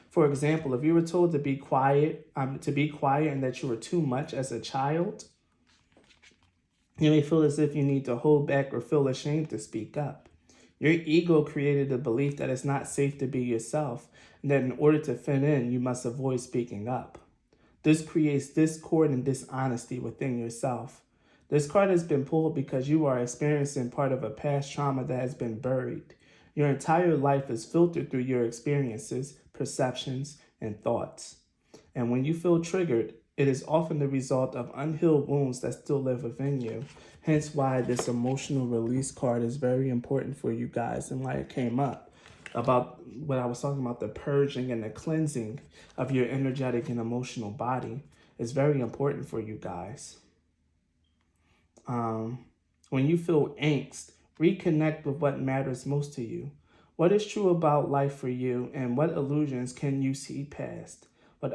For example, if you were told to be quiet, and that you were too much as a child, you may feel as if you need to hold back or feel ashamed to speak up. Your ego created the belief that it's not safe to be yourself, and that in order to fit in, you must avoid speaking up. This creates discord and dishonesty within yourself. This card has been pulled because you are experiencing part of a past trauma that has been buried. Your entire life is filtered through your experiences, perceptions, and thoughts. And when you feel triggered, it is often the result of unhealed wounds that still live within you. Hence why this emotional release card is very important for you guys and why it came up about what I was talking about, the purging and the cleansing of your energetic and emotional body is very important for you guys. When you feel angst, reconnect with what matters most to you. What is true about life for you, and what illusions can you see past? When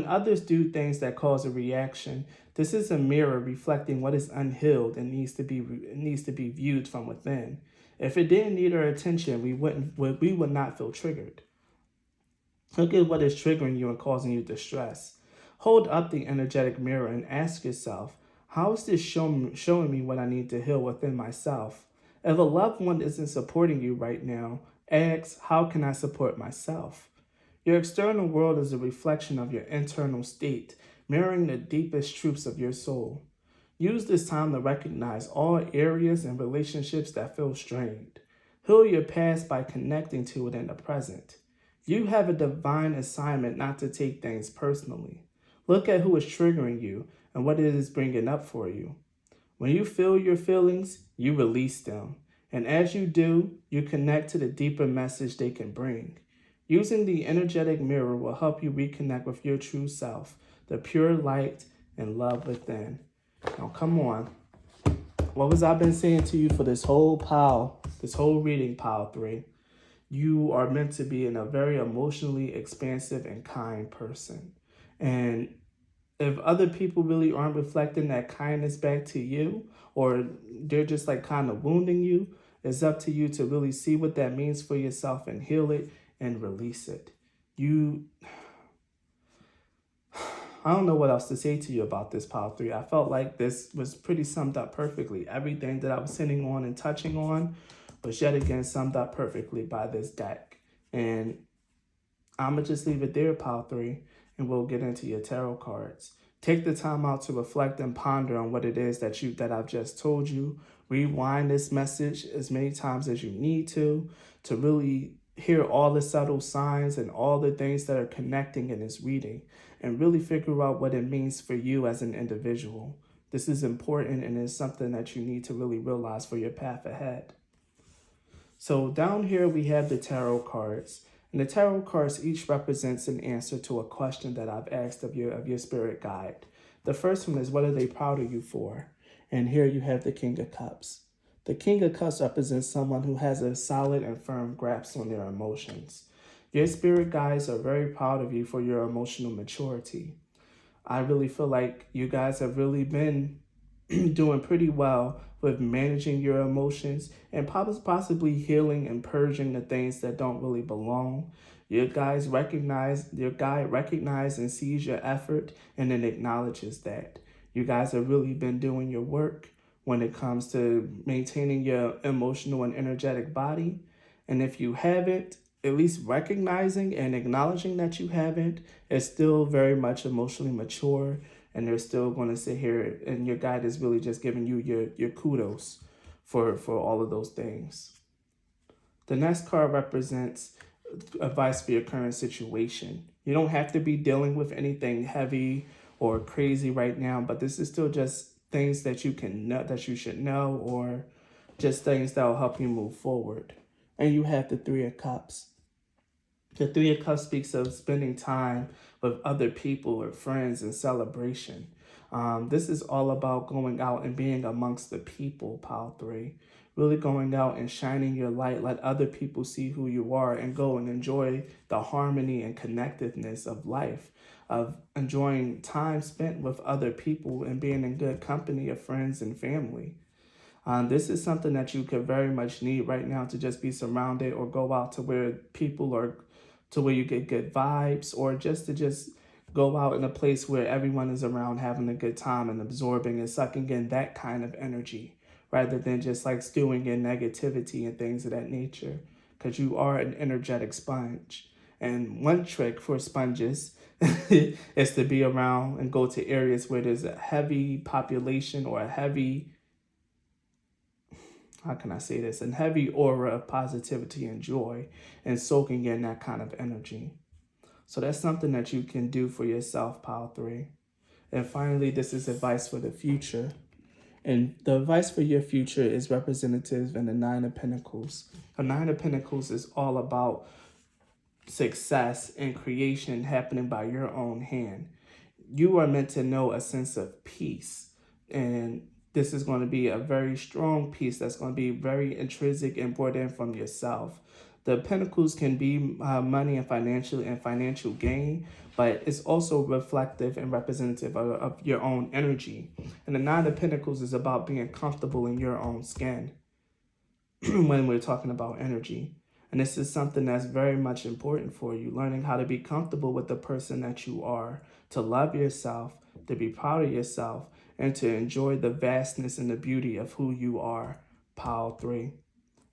others do things that cause a reaction, this is a mirror reflecting what is unhealed and needs to be viewed from within. If it didn't need our attention, we would not feel triggered. Look at what is triggering you and causing you distress. Hold up the energetic mirror and ask yourself, how is this showing me what I need to heal within myself? If a loved one isn't supporting you right now, ask, how can I support myself? Your external world is a reflection of your internal state, mirroring the deepest truths of your soul. Use this time to recognize all areas and relationships that feel strained. Heal your past by connecting to it in the present. You have a divine assignment not to take things personally. Look at who is triggering you and what it is bringing up for you. When you feel your feelings, you release them. And as you do, you connect to the deeper message they can bring. Using the energetic mirror will help you reconnect with your true self, the pure light and love within. Now, come on. What was I been saying to you for this whole reading, Pile 3? You are meant to be in a very emotionally expansive and kind person. And if other people really aren't reflecting that kindness back to you, or they're just like kind of wounding you, it's up to you to really see what that means for yourself and heal it and release it. I don't know what else to say to you about this, Pile 3. I felt like this was pretty summed up perfectly. Everything that I was sitting on and touching on was yet again summed up perfectly by this deck. And I'm going to just leave it there, Pile 3, and we'll get into your tarot cards. Take the time out to reflect and ponder on what it is that I've just told you, rewind this message as many times as you need to really hear all the subtle signs and all the things that are connecting in this reading and really figure out what it means for you as an individual. This is important and is something that you need to really realize for your path ahead. So down here we have the tarot cards. And the tarot cards each represents an answer to a question that I've asked of your spirit guide. The first one is, what are they proud of you for? And here you have the King of Cups. The King of Cups represents someone who has a solid and firm grasp on their emotions. Your spirit guides are very proud of you for your emotional maturity. I really feel like you guys have really been doing pretty well with managing your emotions and possibly healing and purging the things that don't really belong. Your guide recognizes and sees your effort and then acknowledges that. You guys have really been doing your work when it comes to maintaining your emotional and energetic body. And if you haven't, at least recognizing and acknowledging that you haven't is still very much emotionally mature, and they're still going to sit here, and your guide is really just giving you your kudos for all of those things. The next card represents advice for your current situation. You don't have to be dealing with anything heavy or crazy right now, but this is still just things that you can know, that you should know, or just things that will help you move forward. And you have the Three of Cups. The Three of Cups speaks of spending time with other people or friends and celebration. This is all about going out and being amongst the people, Pile 3. Really going out and shining your light, let other people see who you are, and go and enjoy the harmony and connectedness of life, of enjoying time spent with other people and being in good company of friends and family. This is something that you could very much need right now, to just be surrounded or go out to where people are, to where you get good vibes, or just to go out in a place where everyone is around having a good time and absorbing and sucking in that kind of energy, rather than just like stewing in negativity and things of that nature, because you are an energetic sponge. And one trick for sponges is to be around and go to areas where there's a heavy population or a heavy, how can I say this, a heavy aura of positivity and joy, and soaking in that kind of energy. So that's something that you can do for yourself, Pile 3. And finally, this is advice for the future. And the advice for your future is representative in the Nine of Pentacles. The Nine of Pentacles is all about success and creation happening by your own hand. You are meant to know a sense of peace, and this is going to be a very strong peace that's going to be very intrinsic and brought in from yourself. The pentacles can be money and financial gain, but it's also reflective and representative of your own energy. And the Nine of Pentacles is about being comfortable in your own skin when we're talking about energy. And this is something that's very much important for you, learning how to be comfortable with the person that you are, to love yourself, to be proud of yourself, and to enjoy the vastness and the beauty of who you are, Pile 3.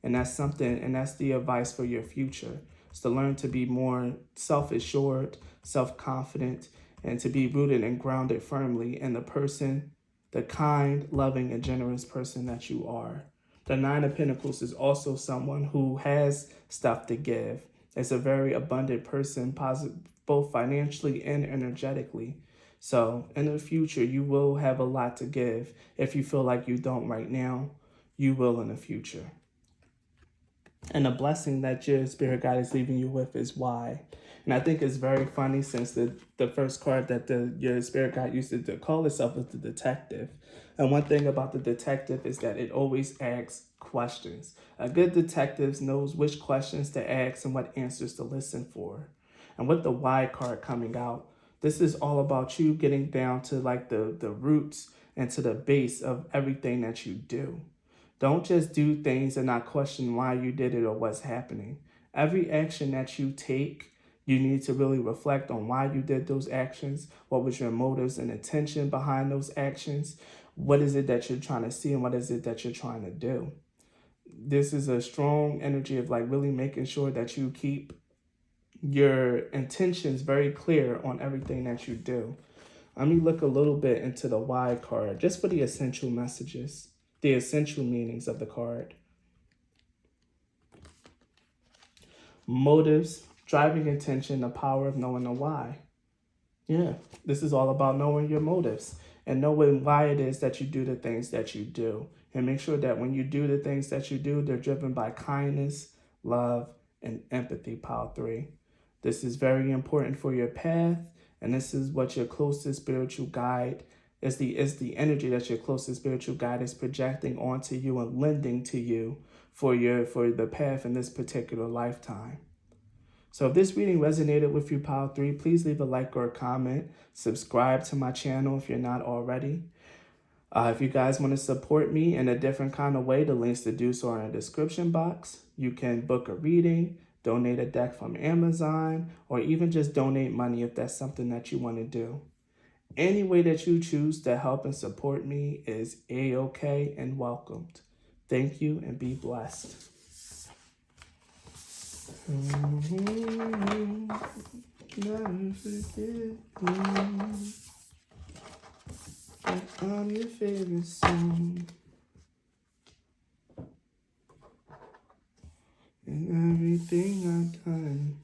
And that's something, and that's the advice for your future. It's to learn to be more self-assured, self-confident, and to be rooted and grounded firmly in the person, the kind, loving, and generous person that you are. The Nine of Pentacles is also someone who has stuff to give. It's a very abundant person, both financially and energetically. So in the future, you will have a lot to give. If you feel like you don't right now, you will in the future. And the blessing that your spirit guide is leaving you with is why. And I think it's very funny, since the first card that your spirit guide used to call itself was the detective. And one thing about the detective is that it always asks questions. A good detective knows which questions to ask and what answers to listen for. And with the why card coming out, this is all about you getting down to like the roots and to the base of everything that you do. Don't just do things and not question why you did it or what's happening. Every action that you take, you need to really reflect on why you did those actions. What was your motives and intention behind those actions? What is it that you're trying to see, and what is it that you're trying to do? This is a strong energy of like really making sure that you keep your intentions very clear on everything that you do. Let me look a little bit into the why card, just for the essential messages. the essential meanings of the card. Motives, driving intention, the power of knowing the why. Yeah, this is all about knowing your motives and knowing why it is that you do the things that you do. And make sure that when you do the things that you do, they're driven by kindness, love, and empathy, pile 3. This is very important for your path, and this is what your closest spiritual guide is the energy that your closest spiritual guide is projecting onto you and lending to you for the path in this particular lifetime. So if this reading resonated with you, Pile 3, please leave a like or a comment. Subscribe to my channel if you're not already. If you guys want to support me in a different kind of way, the links to do so are in the description box. You can book a reading, donate a deck from Amazon, or even just donate money if that's something that you want to do. Any way that you choose to help and support me is A-OK and welcomed. Thank you and be blessed. Never forget that I'm your favorite song, and everything I've done.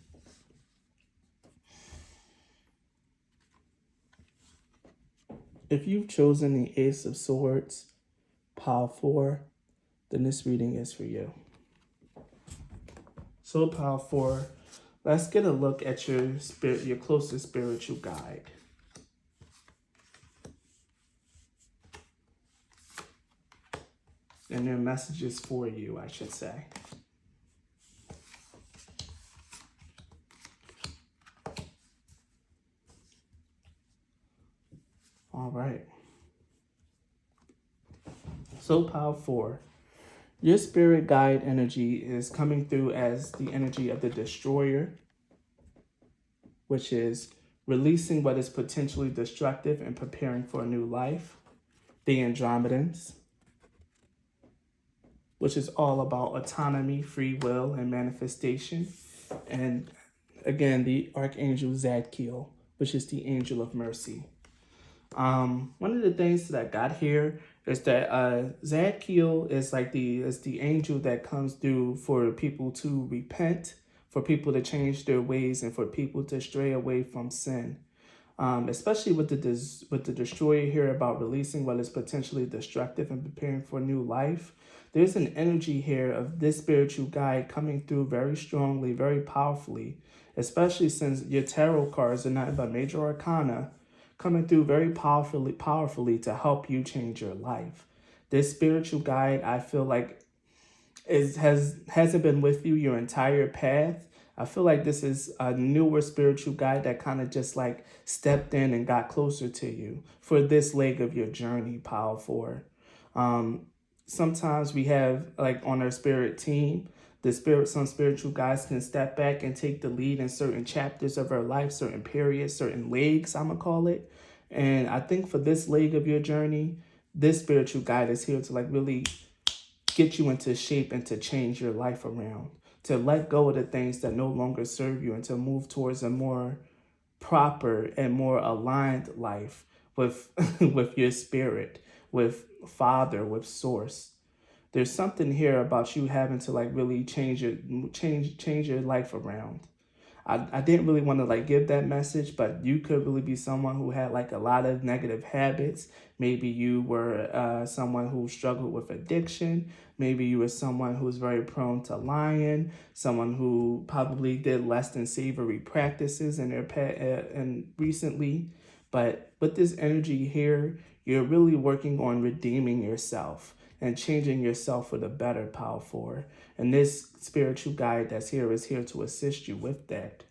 If you've chosen the Ace of Swords, Pile 4, then this reading is for you. So, Pile 4, let's get a look at your closest spiritual guide. And their messages for you, I should say. All right. So, Pile 4, your spirit guide energy is coming through as the energy of the destroyer, which is releasing what is potentially destructive and preparing for a new life. The Andromedans, which is all about autonomy, free will, and manifestation. And again, the Archangel Zadkiel, which is the angel of mercy. One of the things that I got here is that Zadkiel is like the angel that comes through for people to repent, for people to change their ways, and for people to stray away from sin. Especially with the destroyer here about releasing what is potentially destructive and preparing for a new life. There's an energy here of this spiritual guide coming through very strongly, very powerfully, especially since your tarot cards are nothing but major arcana, coming through very powerfully to help you change your life. This spiritual guide, I feel like, hasn't been with you your entire path. I feel like this is a newer spiritual guide that kind of just like stepped in and got closer to you for this leg of your journey, Pile 4. Sometimes we have, like on our spirit team, some spiritual guides can step back and take the lead in certain chapters of our life, certain periods, certain legs, I'm gonna call it. And I think for this leg of your journey, this spiritual guide is here to like really get you into shape and to change your life around, to let go of the things that no longer serve you and to move towards a more proper and more aligned life with with your spirit, with Father, with Source. There's something here about you having to like really change your life around. I didn't really want to like give that message, but you could really be someone who had like a lot of negative habits. Maybe you were someone who struggled with addiction. Maybe you were someone who was very prone to lying, someone who probably did less than savory practices in their and recently. But with this energy here, you're really working on redeeming yourself and changing yourself for the better, Pile 4. And this spiritual guide that's here is here to assist you with that.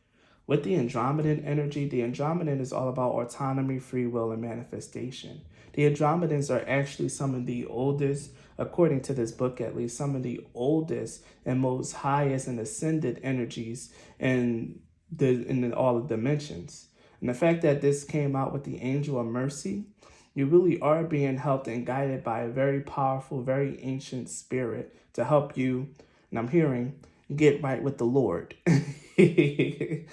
With the Andromedan energy, the Andromedan is all about autonomy, free will, and manifestation. The Andromedans are actually some of the oldest, according to this book at least, some of the oldest and most highest and ascended energies in all the dimensions. And the fact that this came out with the Angel of Mercy, you really are being helped and guided by a very powerful, very ancient spirit to help you, and I'm hearing, get right with the Lord. Maybe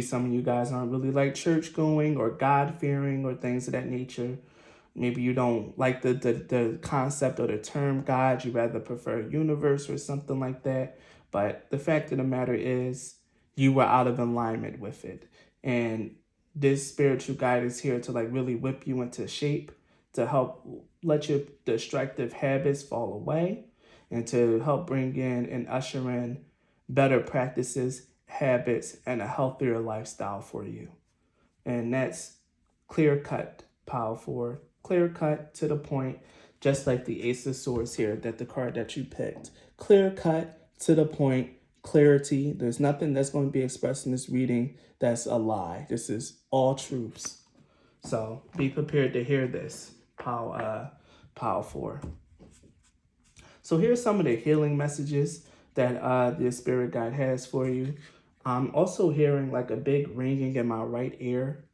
some of you guys aren't really like church going or God fearing or things of that nature. Maybe you don't like the concept or the term God. You rather prefer universe or something like that. But the fact of the matter is, you were out of alignment with it. And this spiritual guide is here to like really whip you into shape, to help let your destructive habits fall away, and to help bring in and usher in better practices, habits, and a healthier lifestyle for you. And that's clear cut, powerful, clear cut to the point, just like the Ace of Swords here, that the card that you picked. Clear cut to the point, clarity. There's nothing that's going to be expressed in this reading that's a lie. This is all truths. So be prepared to hear this, Power 4. So here's some of the healing messages that the spirit guide has for you. I'm also hearing like a big ringing in my right ear.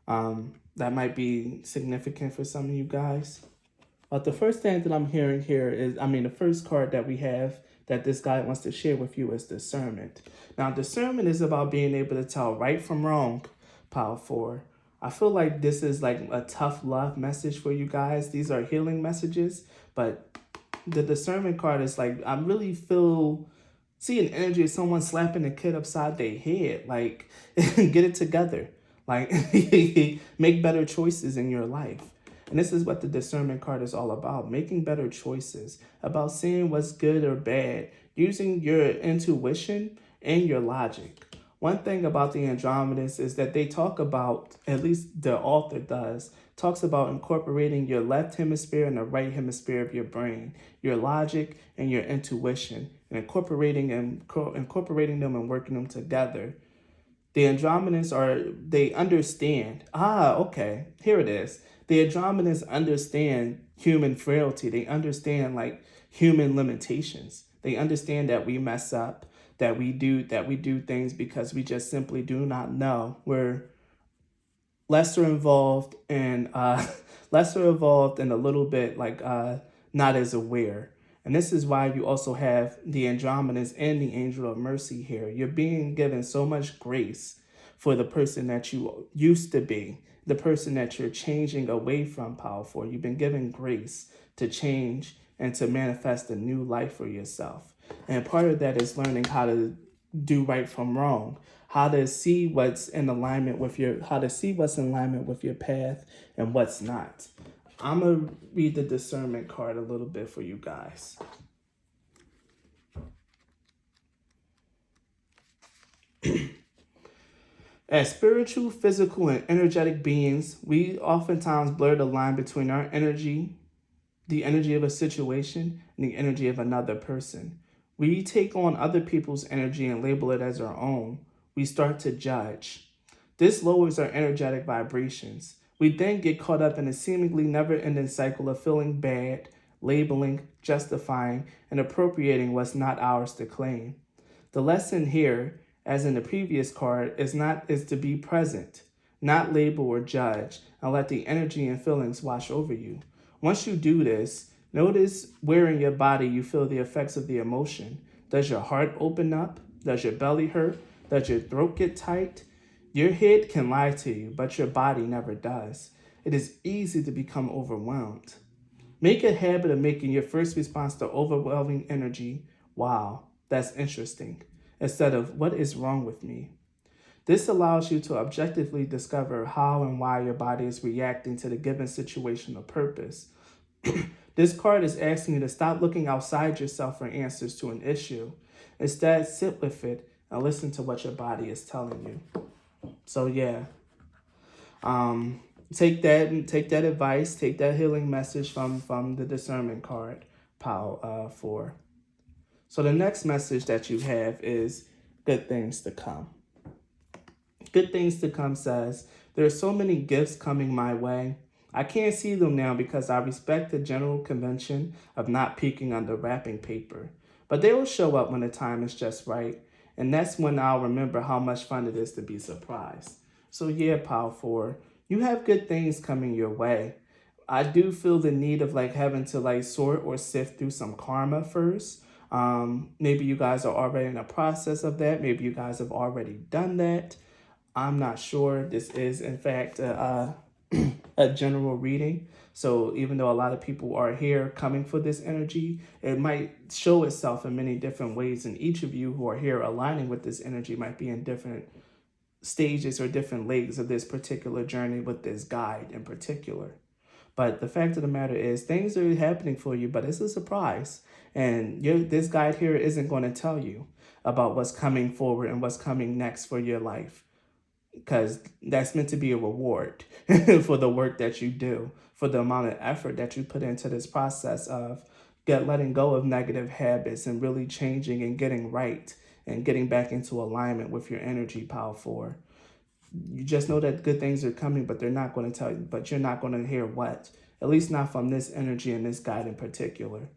That might be significant for some of you guys. But the first thing that I'm hearing here is, the first card that we have that this guy wants to share with you is discernment. Now, discernment is about being able to tell right from wrong, Power 4. I feel like this is like a tough love message for you guys. These are healing messages, but the discernment card is like, I really see an energy of someone slapping a kid upside their head. Like, get it together. Like, make better choices in your life. And this is what the discernment card is all about, making better choices, about seeing what's good or bad, using your intuition and your logic. One thing about the Andromedans is that they talk about, at least the author does, talks about incorporating your left hemisphere and the right hemisphere of your brain, your logic and your intuition, and incorporating them and working them together. The Andromedans they understand. Okay, here it is. The Andromedans understand human frailty. They understand like human limitations. They understand that we mess up, that we do things because we just simply do not know. We're lesser involved and a little bit like not as aware. And this is why you also have the Andromedans and the Angel of Mercy here. You're being given so much grace for the person that you used to be, the person that you're changing away from, Power 4. You've been given grace to change and to manifest a new life for yourself. And part of that is learning how to do right from wrong, how to see what's in alignment with your path and what's not. I'm going to read the discernment card a little bit for you guys. As spiritual, physical, and energetic beings, we oftentimes blur the line between our energy, the energy of a situation, and the energy of another person. We take on other people's energy and label it as our own. We start to judge. This lowers our energetic vibrations. We then get caught up in a seemingly never-ending cycle of feeling bad, labeling, justifying, and appropriating what's not ours to claim. The lesson here, as in the previous card, is to be present, not label or judge, and let the energy and feelings wash over you. Once you do this, notice where in your body you feel the effects of the emotion. Does your heart open up? Does your belly hurt? Does your throat get tight? Your head can lie to you, but your body never does. It is easy to become overwhelmed. Make a habit of making your first response to overwhelming energy, wow, that's interesting, instead of what is wrong with me. This allows you to objectively discover how and why your body is reacting to the given situation or purpose. This card is asking you to stop looking outside yourself for answers to an issue. Instead, sit with it and listen to what your body is telling you. So yeah, take that advice, take that healing message from the discernment card, Power 4. So the next message that you have is good things to come. Good things to come says, there are so many gifts coming my way. I can't see them now because I respect the general convention of not peeking under wrapping paper. But they will show up when the time is just right. And that's when I'll remember how much fun it is to be surprised. So yeah, Power 4, you have good things coming your way. I do feel the need of like having to like sort or sift through some karma first. Maybe you guys are already in the process of that. Maybe you guys have already done that. I'm not sure. This is, in fact, a general reading. So even though a lot of people are here coming for this energy, it might show itself in many different ways. And each of you who are here aligning with this energy might be in different stages or different legs of this particular journey with this guide in particular. But the fact of the matter is things are happening for you, but it's a surprise. And this guide here isn't going to tell you about what's coming forward and what's coming next for your life, because that's meant to be a reward for the work that you do, for the amount of effort that you put into this process of letting go of negative habits and really changing and getting right and getting back into alignment with your energy, Power 4. You just know that good things are coming, but they're not going to tell you, but you're not going to hear what, at least not from this energy and this guide in particular.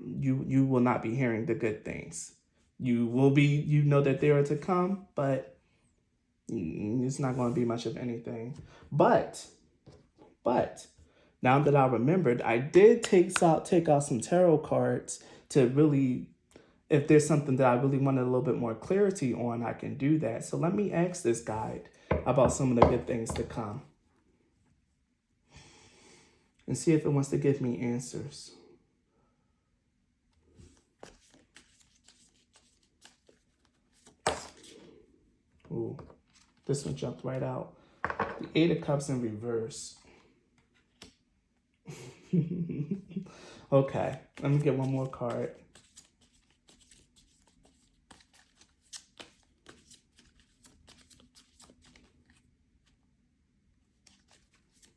You will not be hearing the good things. You will be, you know that they are to come, but it's not going to be much of anything. But now that I remembered, I did take out some tarot cards to really, if there's something that I really wanted a little bit more clarity on, I can do that. So let me ask this guide about some of the good things to come and see if it wants to give me answers. Ooh, this one jumped right out. The 8 of Cups in reverse. Okay, let me get one more card.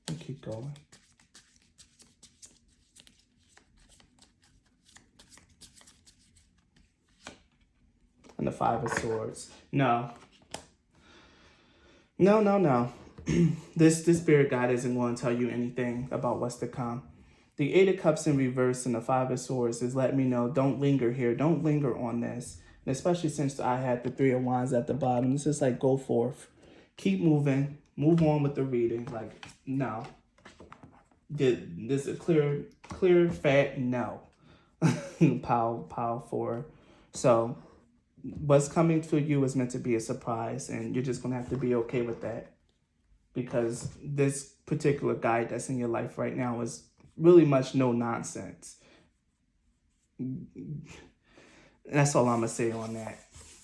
And keep going. And the 5 of Swords. No. This spirit guide isn't going to tell you anything about what's to come. The 8 of Cups in reverse and the 5 of Swords is letting me know, don't linger here. Don't linger on this. And especially since I had the 3 of Wands at the bottom. This is like, go forth. Keep moving. Move on with the reading. Like, no. There's a clear, fat no. Power 4. So what's coming to you is meant to be a surprise, and you're just going to have to be okay with that, because this particular guide that's in your life right now is really much no nonsense. That's all I'm going to say on that.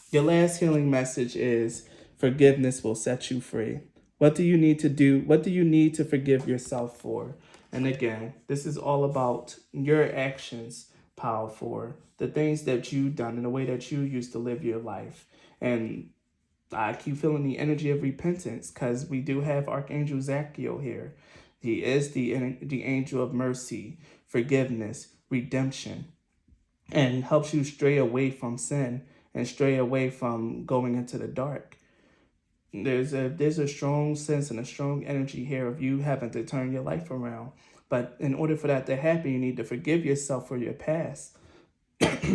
Your last healing message is forgiveness will set you free. What do you need to do? What do you need to forgive yourself for? And again, this is all about your actions, Power 4, the things that you've done and the way that you used to live your life. And I keep feeling the energy of repentance, because we do have Archangel Zachiel here. He is the angel of mercy, forgiveness, redemption, and helps you stray away from sin and stray away from going into the dark. There's a strong sense and a strong energy here of you having to turn your life around. But in order for that to happen, you need to forgive yourself for your past.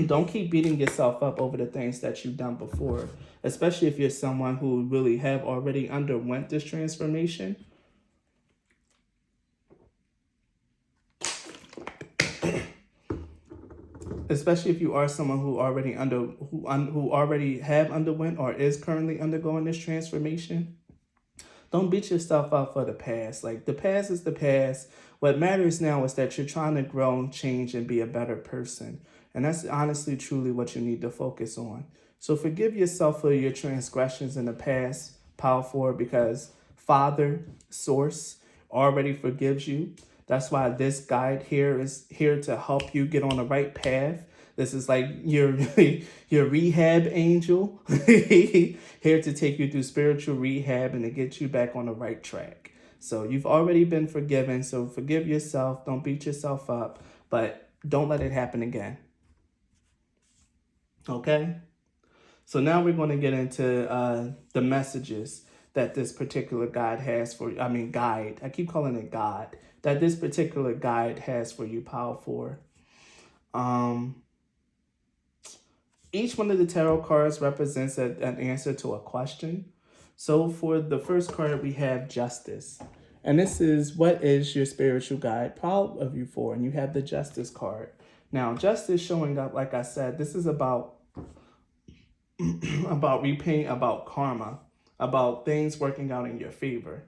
Don't keep beating yourself up over the things that you've done before, especially if you're someone who really have already underwent this transformation. Especially if you are someone who already have underwent or is currently undergoing this transformation. Don't beat yourself up for the past. Like, the past is the past. What matters now is that you're trying to grow, change, and be a better person. And that's honestly, truly what you need to focus on. So forgive yourself for your transgressions in the past, Power 4, because Father, Source, already forgives you. That's why this guide here is here to help you get on the right path. This is like your rehab angel, here to take you through spiritual rehab and to get you back on the right track. So you've already been forgiven, so forgive yourself. Don't beat yourself up, but don't let it happen again. Okay? So now we're going to get into the messages that this particular guide has for you. Guide. I keep calling it God. That this particular guide has for you, Power 4. Each one of the tarot cards represents an answer to a question. So for the first card, we have Justice. And this is, what is your spiritual guide proud of you for? And you have the Justice card. Now, justice showing up, like I said, this is about repaying, about karma, about things working out in your favor.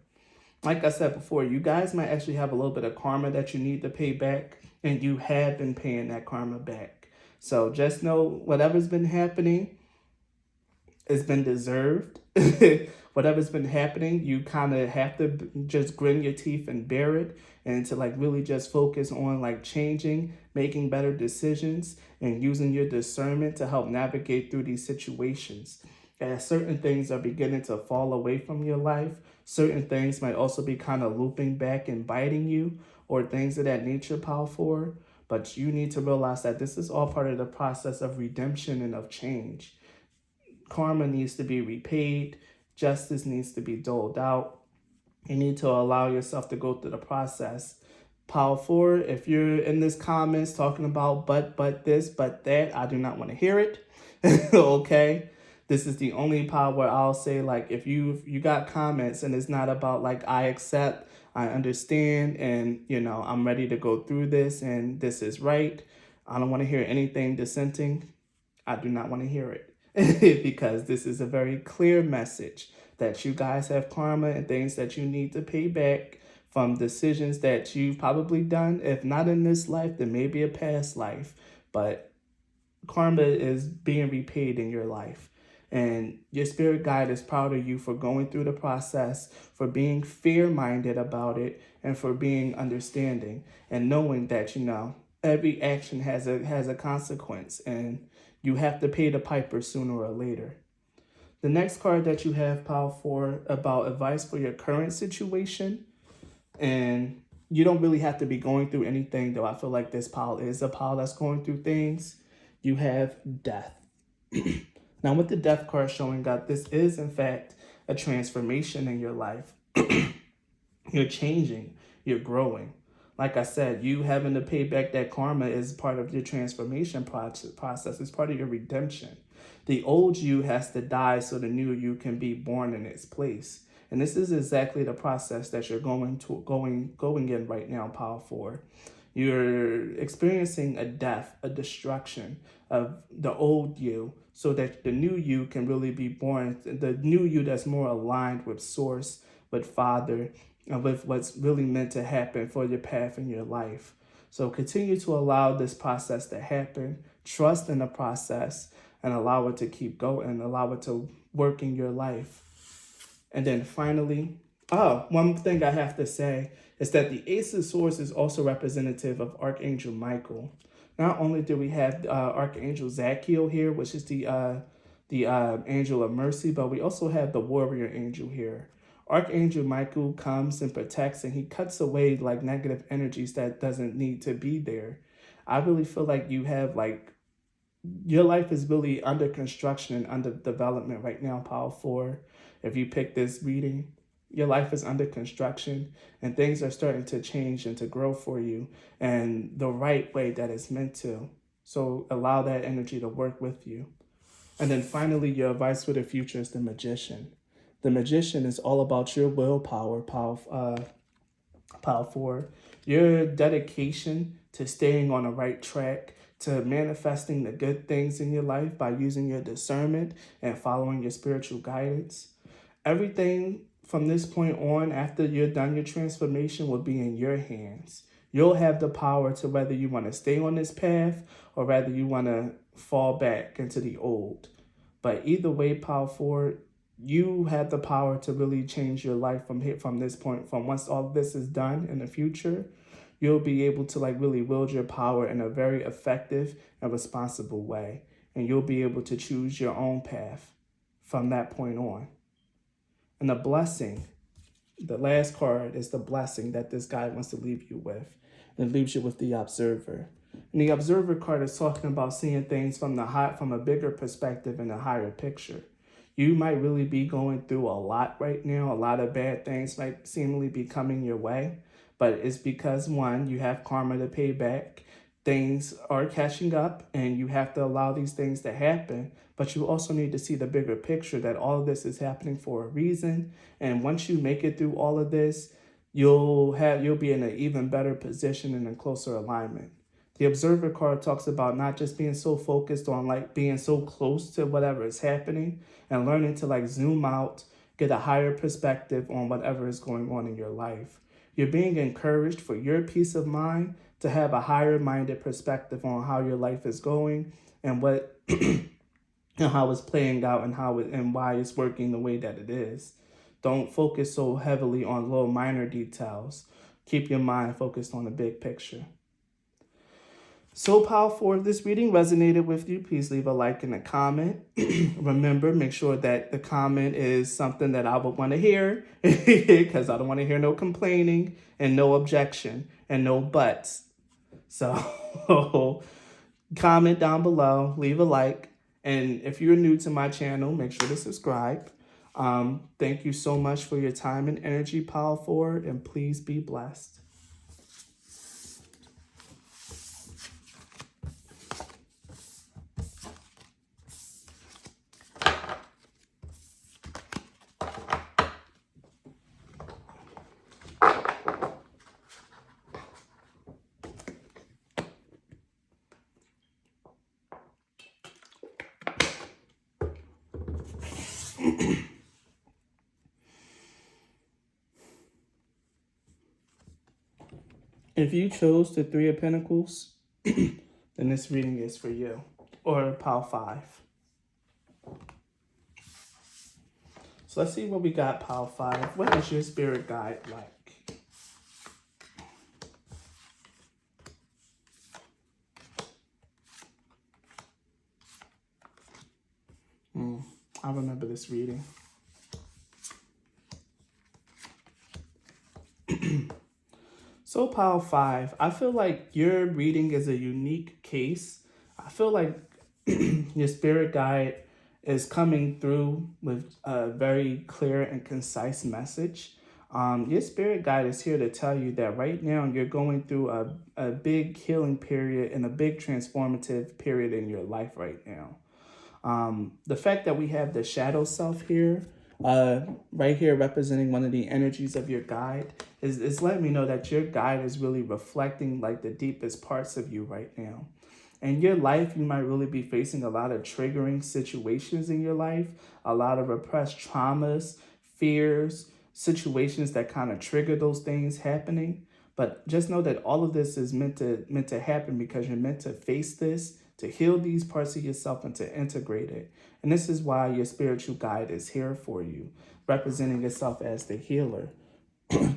Like I said before, you guys might actually have a little bit of karma that you need to pay back, and you have been paying that karma back. So just know whatever's been happening, it's been deserved. Whatever's been happening, you kind of have to just grin your teeth and bear it, and to like really just focus on like changing, making better decisions, and using your discernment to help navigate through these situations. As certain things are beginning to fall away from your life, certain things might also be kind of looping back and biting you, or things of that nature, Power 4. But you need to realize that this is all part of the process of redemption and of change. Karma needs to be repaid, justice needs to be doled out. You need to allow yourself to go through the process. Power 4, if you're in this comments talking about but this, but that, I do not want to hear it. Okay? This is the only part where I'll say, like, if you got comments and it's not about like I accept, I understand, and I'm ready to go through this and this is right. I don't want to hear anything dissenting. I do not want to hear it. Because this is a very clear message that you guys have karma and things that you need to pay back from decisions that you've probably done. If not in this life, then maybe a past life. But karma is being repaid in your life. And your spirit guide is proud of you for going through the process, for being fear-minded about it, and for being understanding and knowing that, every action has a consequence, and you have to pay the piper sooner or later. The next card that you have, Power 4, about advice for your current situation. And you don't really have to be going through anything, though I feel like this pile is a pile that's going through things. You have death. Now, with the death card showing, God, this is, in fact, a transformation in your life. You're changing. You're growing. Like I said, you having to pay back that karma is part of your transformation process. It's part of your redemption. The old you has to die so the new you can be born in its place. And this is exactly the process that you're going in right now, Power 4. You're experiencing a death, a destruction of the old you, so that the new you can really be born. The new you that's more aligned with Source, with Father, and with what's really meant to happen for your path in your life. So continue to allow this process to happen. Trust in the process and allow it to keep going, allow it to work in your life. And then finally, one thing I have to say is that the Ace of Swords is also representative of Archangel Michael. Not only do we have Archangel Zachiel here, which is the angel of mercy, but we also have the warrior angel here. Archangel Michael comes and protects, and he cuts away like negative energies that doesn't need to be there. I really feel like you have your life is really under construction and under development right now, Power 4. If you pick this reading, your life is under construction and things are starting to change and to grow for you and the right way that it's meant to. So allow that energy to work with you. And then finally, your advice for the future is the Magician. The Magician is all about your willpower, Power 4. Your dedication to staying on the right track, to manifesting the good things in your life by using your discernment and following your spiritual guidance. Everything from this point on, after you're done your transformation, will be in your hands. You'll have the power to whether you want to stay on this path or whether you want to fall back into the old. But either way, Power 4, you have the power to really change your life from this point. From once all this is done in the future, you'll be able to really wield your power in a very effective and responsible way. And you'll be able to choose your own path from that point on. And the blessing, the last card is the blessing that this guy wants to leave you with. And it leaves you with the Observer. And the Observer card is talking about seeing things from a bigger perspective and a higher picture. You might really be going through a lot right now. A lot of bad things might seemingly be coming your way. But it's because, one, you have karma to pay back. Things are catching up and you have to allow these things to happen. But you also need to see the bigger picture that all of this is happening for a reason. And once you make it through all of this, you'll be in an even better position and in closer alignment. The Observer card talks about not just being so focused on being so close to whatever is happening and learning to zoom out get a higher perspective on whatever is going on in your life. You're being encouraged for your peace of mind to have a higher minded perspective on how your life is going and what and how it's playing out and how it and why it's working the way that it is. Don't focus so heavily on little minor details. Keep your mind focused on the big picture. So powerful. If this reading resonated with you, please leave a like and a comment. Remember, make sure that the comment is something that I would want to hear because I don't want to hear no complaining and no objection and no buts. So comment down below, leave a like. And if you're new to my channel, make sure to subscribe. Thank you so much for your time and energy, Power Forward, and please be blessed. If you chose the Three of Pentacles, then this reading is for you. Or Power 5. So let's see what we got, Power 5. What is your spirit guide like? I remember this reading. So Power 5, I feel like your reading is a unique case. I feel like your spirit guide is coming through with a very clear and concise message. Your spirit guide is here to tell you that right now you're going through a big healing period and a big transformative period in your life right now. The fact that we have the shadow self here, right here representing one of the energies of your guide, is letting me know that your guide is really reflecting like the deepest parts of you right now. In your life, you might really be facing a lot of triggering situations in your life, a lot of repressed traumas, fears, situations that kind of trigger those things happening. But just know that all of this is meant to happen because you're meant to face this, to heal these parts of yourself and to integrate it. And this is why your spiritual guide is here for you, representing itself as the healer.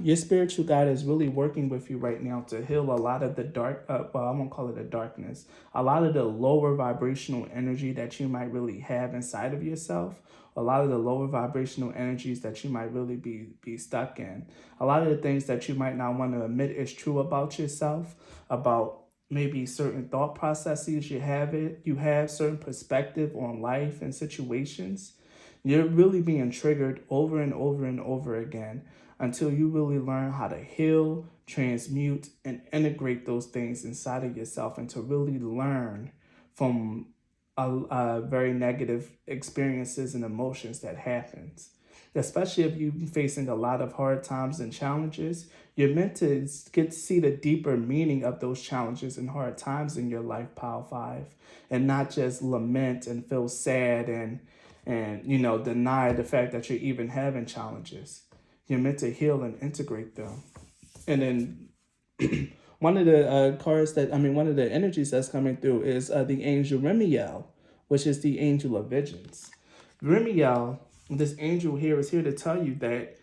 Your spiritual guide is really working with you right now to heal a lot of the dark, well, I won't call it a darkness, a lot of the lower vibrational energy that you might really have inside of yourself, a lot of the lower vibrational energies that you might really be stuck in, a lot of the things that you might not want to admit is true about yourself, about maybe certain thought processes you have certain perspective on life and situations. You're really being triggered over and over and over again until you really learn how to heal, transmute, and integrate those things inside of yourself and to really learn from very negative experiences and emotions that happens. Especially if you're facing a lot of hard times and challenges, you're meant to get to see the deeper meaning of those challenges and hard times in your life, Power 5, and not just lament and feel sad and deny the fact that you're even having challenges. You're meant to heal and integrate them. And then one of the energies that's coming through is the angel Remiel, which is the angel of vengeance. Remiel, this angel here, is here to tell you that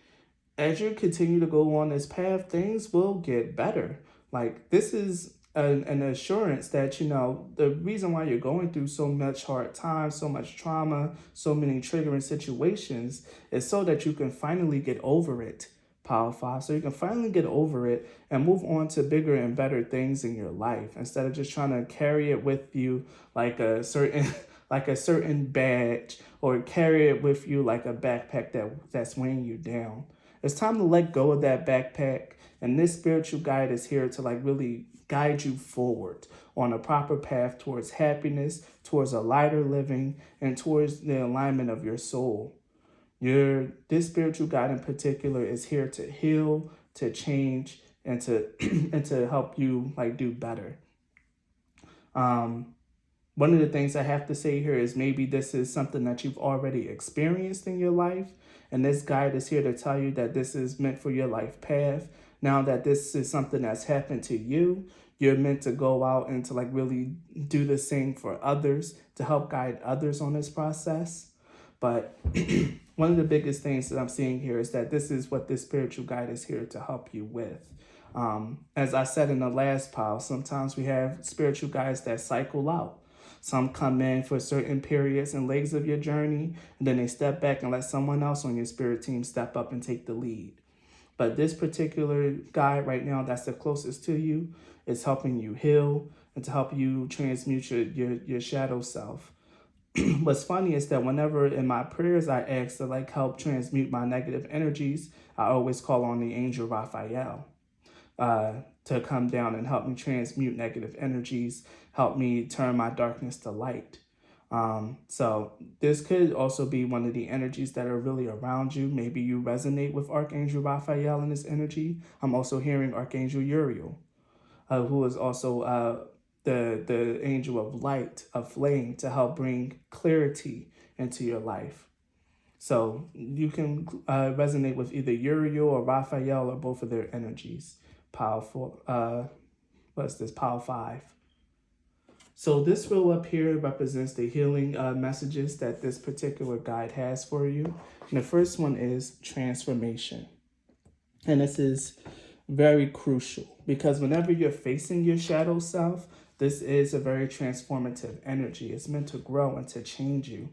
as you continue to go on this path, things will get better. Like, this is an assurance that, the reason why you're going through so much hard times, so much trauma, so many triggering situations is so that you can finally get over it, Power 5. So you can finally get over it and move on to bigger and better things in your life instead of just trying to carry it with you like a certain like a certain badge, or carry it with you like a backpack that's weighing you down. It's time to let go of that backpack, and this spiritual guide is here to like really guide you forward on a proper path towards happiness, towards a lighter living, and towards the alignment of your soul. This spiritual guide in particular is here to heal, to change, and to and to help you like do better. One of the things I have to say here is maybe this is something that you've already experienced in your life, and this guide is here to tell you that this is meant for your life path. Now that this is something that's happened to you, you're meant to go out and to like really do the same for others, to help guide others on this process. But one of the biggest things that I'm seeing here is that this is what this spiritual guide is here to help you with. As I said in the last pile, sometimes we have spiritual guides that cycle out. Some come in for certain periods and legs of your journey, and then they step back and let someone else on your spirit team step up and take the lead. But this particular guide right now that's the closest to you is helping you heal and to help you transmute your shadow self. What's funny is that whenever in my prayers I ask to like help transmute my negative energies, I always call on the angel Raphael to come down and help me transmute negative energies, help me turn my darkness to light. So this could also be one of the energies that are really around you. Maybe you resonate with Archangel Raphael and his energy. I'm also hearing Archangel Uriel, who is also the angel of light, of flame, to help bring clarity into your life. So you can resonate with either Uriel or Raphael or both of their energies. Powerful. What's this? Power 5. So this row up here represents the healing messages that this particular guide has for you. And the first one is transformation. And this is very crucial because whenever you're facing your shadow self, this is a very transformative energy. It's meant to grow and to change you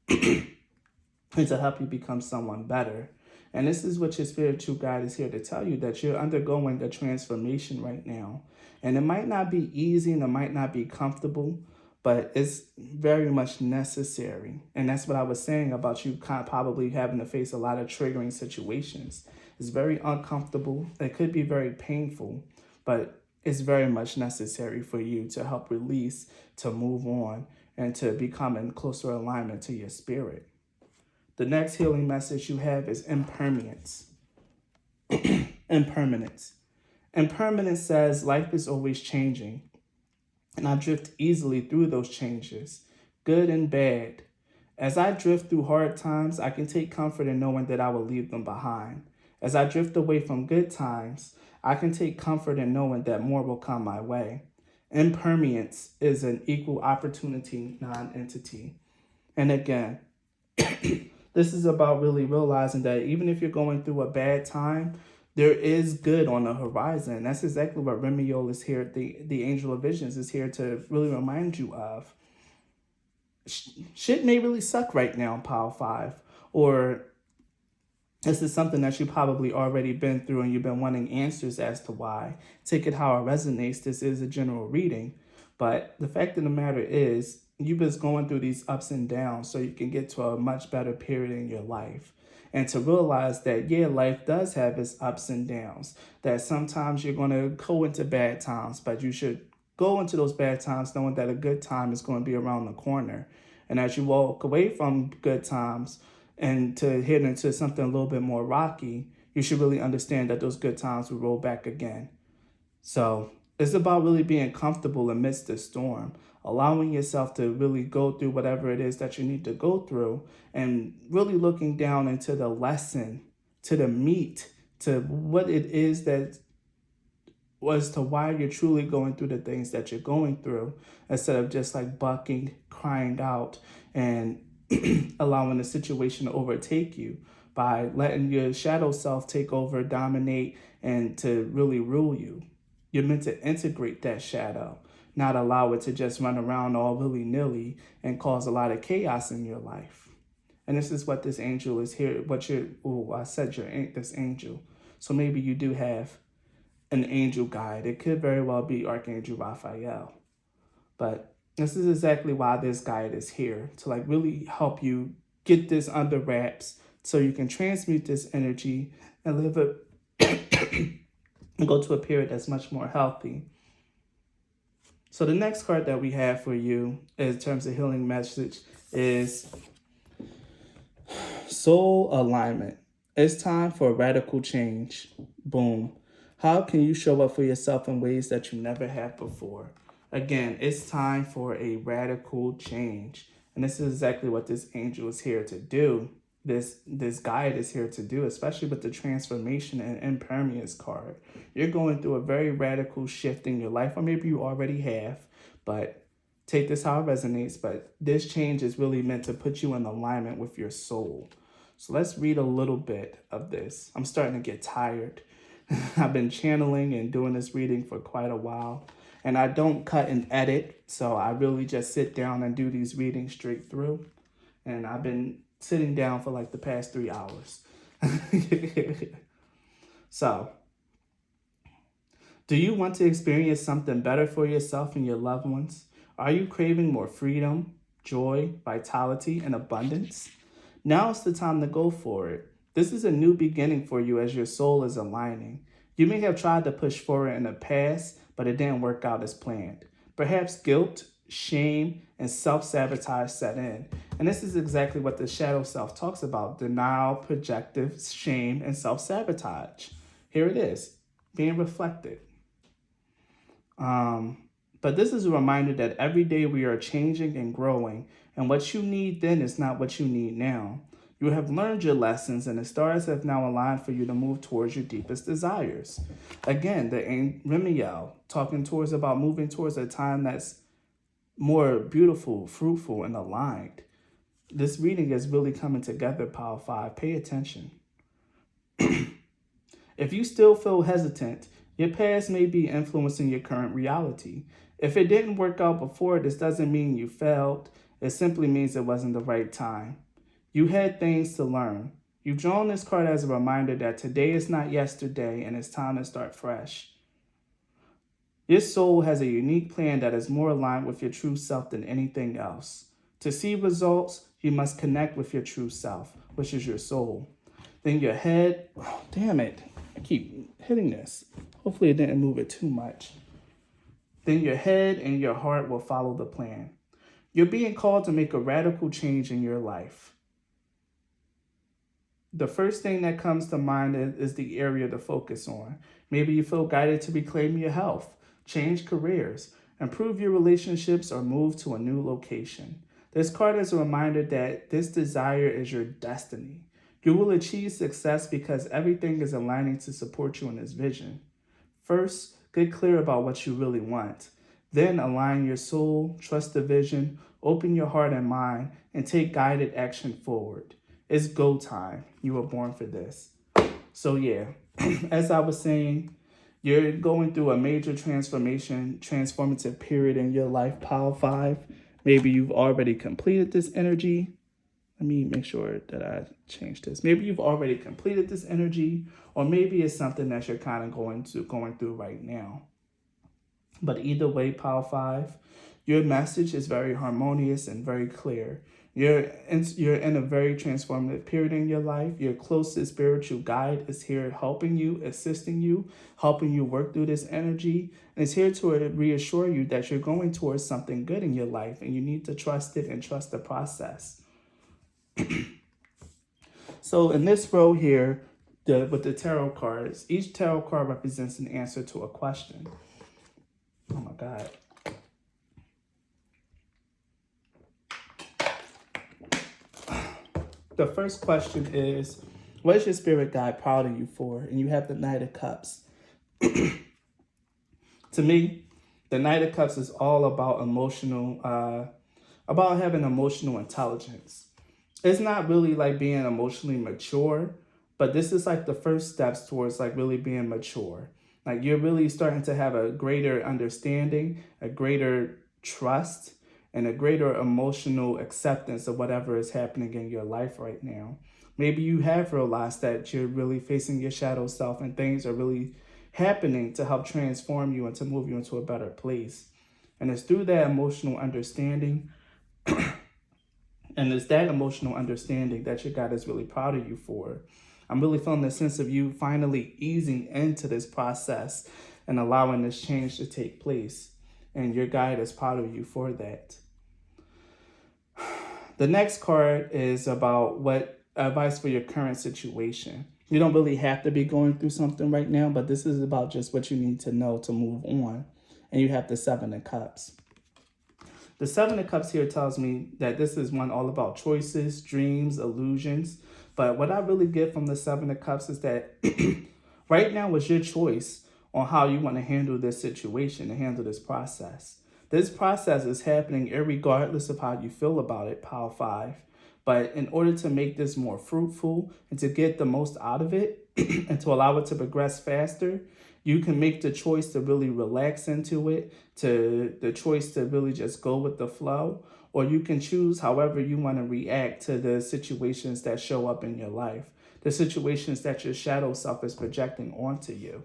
and to help you become someone better. And this is what your spiritual guide is here to tell you, that you're undergoing a transformation right now. And it might not be easy and it might not be comfortable, but it's very much necessary. And that's what I was saying about you kind of probably having to face a lot of triggering situations. It's very uncomfortable. It could be very painful, but it's very much necessary for you to help release, to move on, and to become in closer alignment to your spirit. The next healing message you have is impermanence. Impermanence. Impermanence says life is always changing, and I drift easily through those changes, good and bad. As I drift through hard times, I can take comfort in knowing that I will leave them behind. As I drift away from good times, I can take comfort in knowing that more will come my way. Impermanence is an equal opportunity non-entity. And again, this is about really realizing that even if you're going through a bad time, there is good on the horizon. That's exactly what Remiel is here, the Angel of Visions is here to really remind you of. Shit may really suck right now in Power 5, or this is something that you probably already been through and you've been wanting answers as to why. Take it how it resonates. This is a general reading. But the fact of the matter is, you've been going through these ups and downs so you can get to a much better period in your life. And to realize that, yeah, life does have its ups and downs. That sometimes you're going to go into bad times, but you should go into those bad times knowing that a good time is going to be around the corner. And as you walk away from good times and to head into something a little bit more rocky, you should really understand that those good times will roll back again. So it's about really being comfortable amidst the storm, allowing yourself to really go through whatever it is that you need to go through, and really looking down into the lesson, to the meat, to what it is that was to why you're truly going through the things that you're going through, instead of just like bucking, crying out, and allowing the situation to overtake you by letting your shadow self take over, dominate, and to really rule you. You're meant to integrate that shadow, not allow it to just run around all willy-nilly and cause a lot of chaos in your life. And this is what this angel is here. This angel. So maybe you do have an angel guide. It could very well be Archangel Raphael. But this is exactly why this guide is here, to like really help you get this under wraps so you can transmute this energy and live it and go to a period that's much more healthy. So the next card that we have for you in terms of healing message is soul alignment. It's time for radical change. Boom. How can you show up for yourself in ways that you never have before? Again, it's time for a radical change. And this is exactly what this angel is here to do. This guide is here to do, especially with the transformation and impermanence card. You're going through a very radical shift in your life, or maybe you already have, but take this how it resonates. But this change is really meant to put you in alignment with your soul. So let's read a little bit of this. I'm starting to get tired. I've been channeling and doing this reading for quite a while. And I don't cut and edit, so I really just sit down and do these readings straight through. And I've been sitting down for like the past 3 hours. So, do you want to experience something better for yourself and your loved ones? Are you craving more freedom, joy, vitality, and abundance? Now is the time to go for it. This is a new beginning for you as your soul is aligning. You may have tried to push forward in the past, but it didn't work out as planned. Perhaps guilt, shame, and self-sabotage set in. And this is exactly what the shadow self talks about: denial, projective, shame, and self-sabotage. Here it is, being reflected. But this is a reminder that every day we are changing and growing, and what you need then is not what you need now. You have learned your lessons, and the stars have now aligned for you to move towards your deepest desires. Again, the Remiel talking towards about moving towards a time that's more beautiful, fruitful, and aligned. This reading is really coming together, Power 5. Pay attention. If you still feel hesitant, your past may be influencing your current reality. If it didn't work out before, this doesn't mean you failed. It simply means it wasn't the right time. You had things to learn. You've drawn this card as a reminder that today is not yesterday and it's time to start fresh. Your soul has a unique plan that is more aligned with your true self than anything else. To see results, you must connect with your true self, which is your soul. Then your head, oh, damn it, I keep hitting this. Hopefully it didn't move it too much. Then your head and your heart will follow the plan. You're being called to make a radical change in your life. The first thing that comes to mind is the area to focus on. Maybe you feel guided to reclaim your health, change careers, improve your relationships, or move to a new location. This card is a reminder that this desire is your destiny. You will achieve success because everything is aligning to support you in this vision. First, get clear about what you really want. Then align your soul, trust the vision, open your heart and mind, and take guided action forward. It's go time. You were born for this. So yeah, as I was saying, you're going through a major transformative period in your life, Power 5. Maybe you've already completed this energy. Let me make sure that I change this. Maybe you've already completed this energy, or maybe it's something that you're kind of going through right now. But either way, Power 5, your message is very harmonious and very clear. You're in a very transformative period in your life. Your closest spiritual guide is here helping you, assisting you, helping you work through this energy. And it's here to reassure you that you're going towards something good in your life, and you need to trust it and trust the process. So in this row here, with the tarot cards, each tarot card represents an answer to a question. Oh my God. The first question is, what is your spirit guide proud of you for? And you have the Knight of Cups. To me, the Knight of Cups is all about about having emotional intelligence. It's not really like being emotionally mature, but this is like the first steps towards like really being mature. Like you're really starting to have a greater understanding, a greater trust, and a greater emotional acceptance of whatever is happening in your life right now. Maybe you have realized that you're really facing your shadow self and things are really happening to help transform you and to move you into a better place. And it's through that emotional understanding and it's that emotional understanding that your God is really proud of you for. I'm really feeling the sense of you finally easing into this process and allowing this change to take place. And your guide is proud of you for that. The next card is about what advice for your current situation. You don't really have to be going through something right now, but this is about just what you need to know to move on. and you have the Seven of Cups. The Seven of Cups here tells me that this is one all about choices, dreams, illusions. But what I really get from the Seven of Cups is that right now is your choice on how you want to handle this situation and handle this process. This process is happening irregardless of how you feel about it, Power 5. But in order to make this more fruitful and to get the most out of it and to allow it to progress faster, you can make the choice to really relax into it, to the choice to really just go with the flow, or you can choose however you want to react to the situations that show up in your life, the situations that your shadow self is projecting onto you.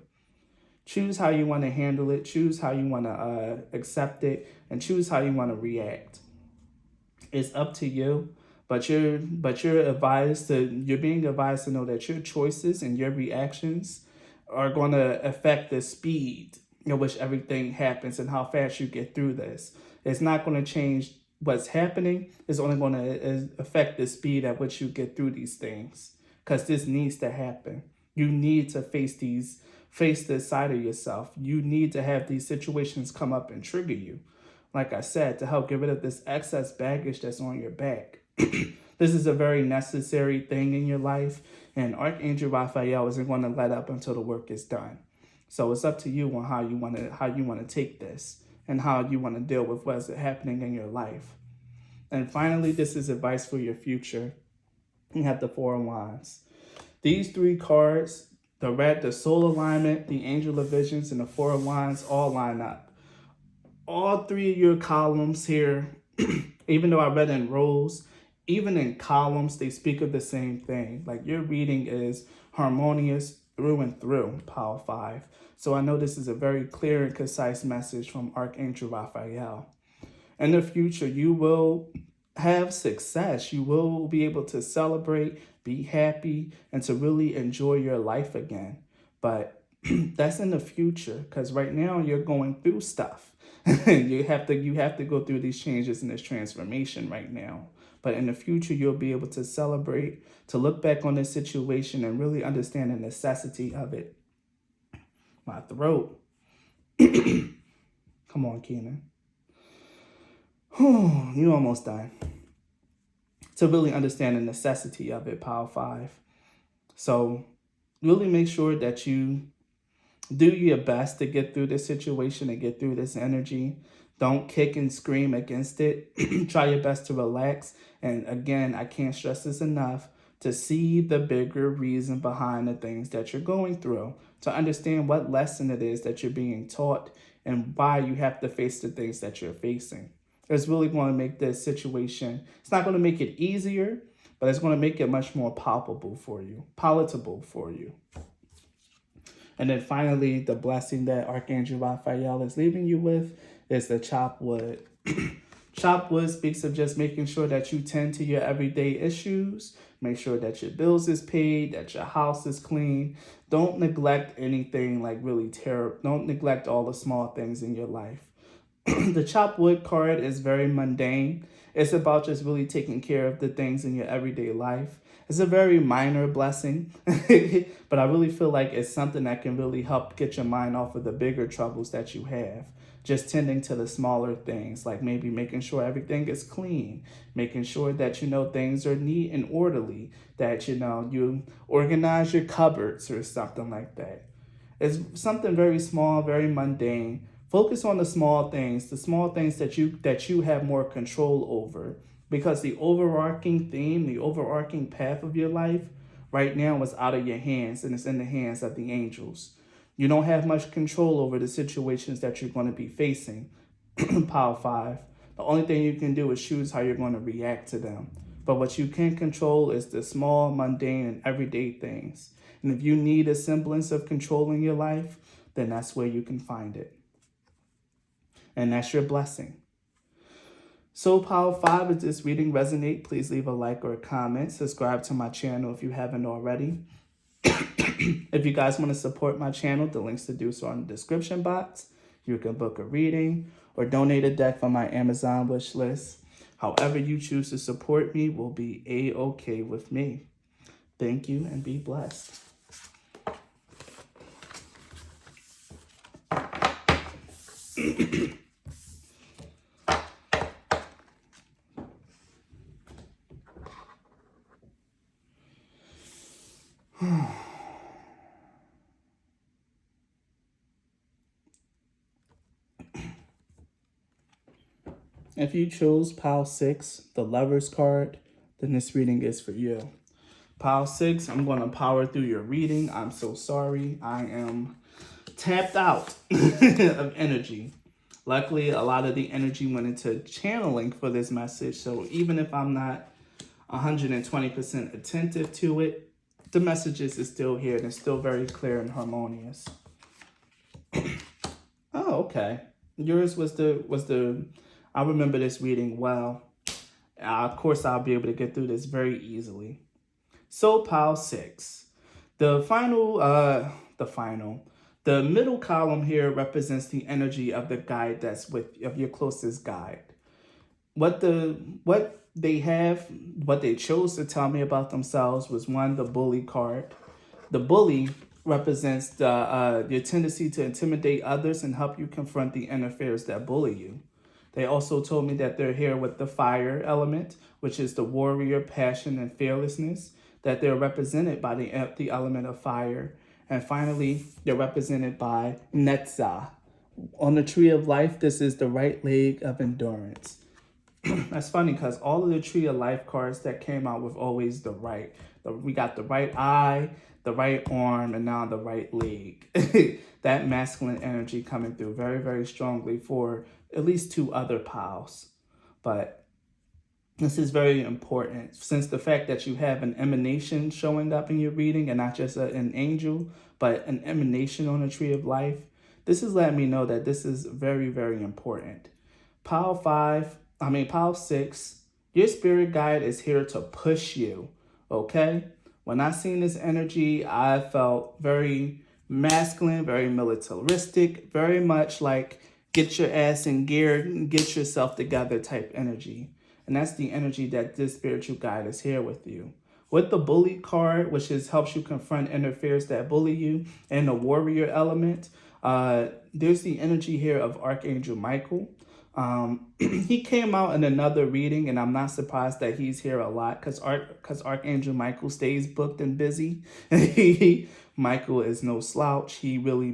Choose how you want to handle it, choose how you want to accept it, and choose how you want to react. It's up to you, but you're being advised to know that your choices and your reactions are going to affect the speed in which everything happens and how fast you get through this. It's not going to change what's happening. It's only going to affect the speed at which you get through these things, because this needs to happen. You need to face this side of yourself. You need to have these situations come up and trigger you, like I said, to help get rid of this excess baggage that's on your back. This is a very necessary thing in your life, and Archangel Raphael isn't going to let up until the work is done. So it's up to you on how you want to take this and how you want to deal with what's happening in your life. And finally, this is advice for your future. You have the Four of Wands. These three cards, the soul alignment, the angel of visions, and the Four of Wands all line up. All three of your columns here, even though I read in rows, even in columns, they speak of the same thing. Like, your reading is harmonious through and through, Power 5. So I know this is a very clear and concise message from Archangel Raphael. In the future, you will have success. You will be able to celebrate, be happy, and to really enjoy your life again. But that's in the future, because right now you're going through stuff. you have to go through these changes and this transformation right now. But in the future, you'll be able to celebrate, to look back on this situation and really understand the necessity of it. My throat. Come on, Keenan. You almost done. To really understand the necessity of it, Power 5. So really make sure that you do your best to get through this situation and get through this energy. Don't kick and scream against it. Try your best to relax. And again, I can't stress this enough, to see the bigger reason behind the things that you're going through, to understand what lesson it is that you're being taught and why you have to face the things that you're facing. It's really going to make this situation, it's not going to make it easier, but it's going to make it much more palatable for you. And then finally, the blessing that Archangel Raphael is leaving you with is the chopped wood. Chopped wood speaks of just making sure that you tend to your everyday issues, make sure that your bills is paid, that your house is clean. Don't neglect anything like really terrible. Don't neglect all the small things in your life. The chopped wood card is very mundane. It's about just really taking care of the things in your everyday life. It's a very minor blessing, but I really feel like it's something that can really help get your mind off of the bigger troubles that you have. Just tending to the smaller things, like maybe making sure everything is clean, making sure that, things are neat and orderly, that, you organize your cupboards or something like that. It's something very small, very mundane. Focus on the small things that you have more control over, because the overarching theme, the overarching path of your life right now is out of your hands, and it's in the hands of the angels. You don't have much control over the situations that you're going to be facing, Power 5. The only thing you can do is choose how you're going to react to them. But what you can control is the small, mundane, and everyday things. And if you need a semblance of control in your life, then that's where you can find it. And that's your blessing. So Power 5, if this reading resonate, please leave a like or a comment. Subscribe to my channel if you haven't already. If you guys want to support my channel, the links to do so are in the description box. You can book a reading or donate a deck from my Amazon wish list. However you choose to support me will be A-okay with me. Thank you and be blessed. If you chose pile 6, the Lover's card, then this reading is for you. Pile 6, I'm going to power through your reading. I'm so sorry. I am tapped out of energy. Luckily, a lot of the energy went into channeling for this message. So even if I'm not 120% attentive to it, the messages is still here and it's still very clear and harmonious. Oh, okay. Yours was the I remember this reading well. Of course, I'll be able to get through this very easily. So, pile 6. The the middle column here represents the energy of the guide of your closest guide. What they chose to tell me about themselves was one, the bully card. The bully represents your tendency to intimidate others and help you confront the inner fears that bully you. They also told me that they're here with the fire element, which is the warrior, passion, and fearlessness, that they're represented by the element of fire. And finally, they're represented by Netza. On the tree of life, this is the right leg of endurance. That's funny because all of the tree of life cards that came out with always the right. We got the right eye, the right arm, and now the right leg. That masculine energy coming through very, very strongly for at least 2 other piles. But this is very important since the fact that you have an emanation showing up in your reading and not just an angel, but an emanation on a tree of life. This is letting me know that this is very, very important. Pile 6, your spirit guide is here to push you, okay? When I seen this energy, I felt very masculine, very militaristic, very much like get your ass in gear and get yourself together type energy. And that's the energy that this spiritual guide is here with you. With the bully card, which helps you confront inner fears that bully you, and the warrior element, there's the energy here of Archangel Michael. He came out in another reading, and I'm not surprised that he's here a lot because Archangel Michael stays booked and busy. Michael is no slouch. He really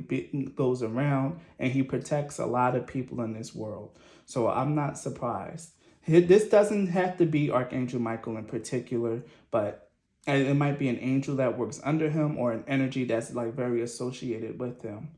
goes around and he protects a lot of people in this world. So I'm not surprised. This doesn't have to be Archangel Michael in particular, but it might be an angel that works under him or an energy that's like very associated with him.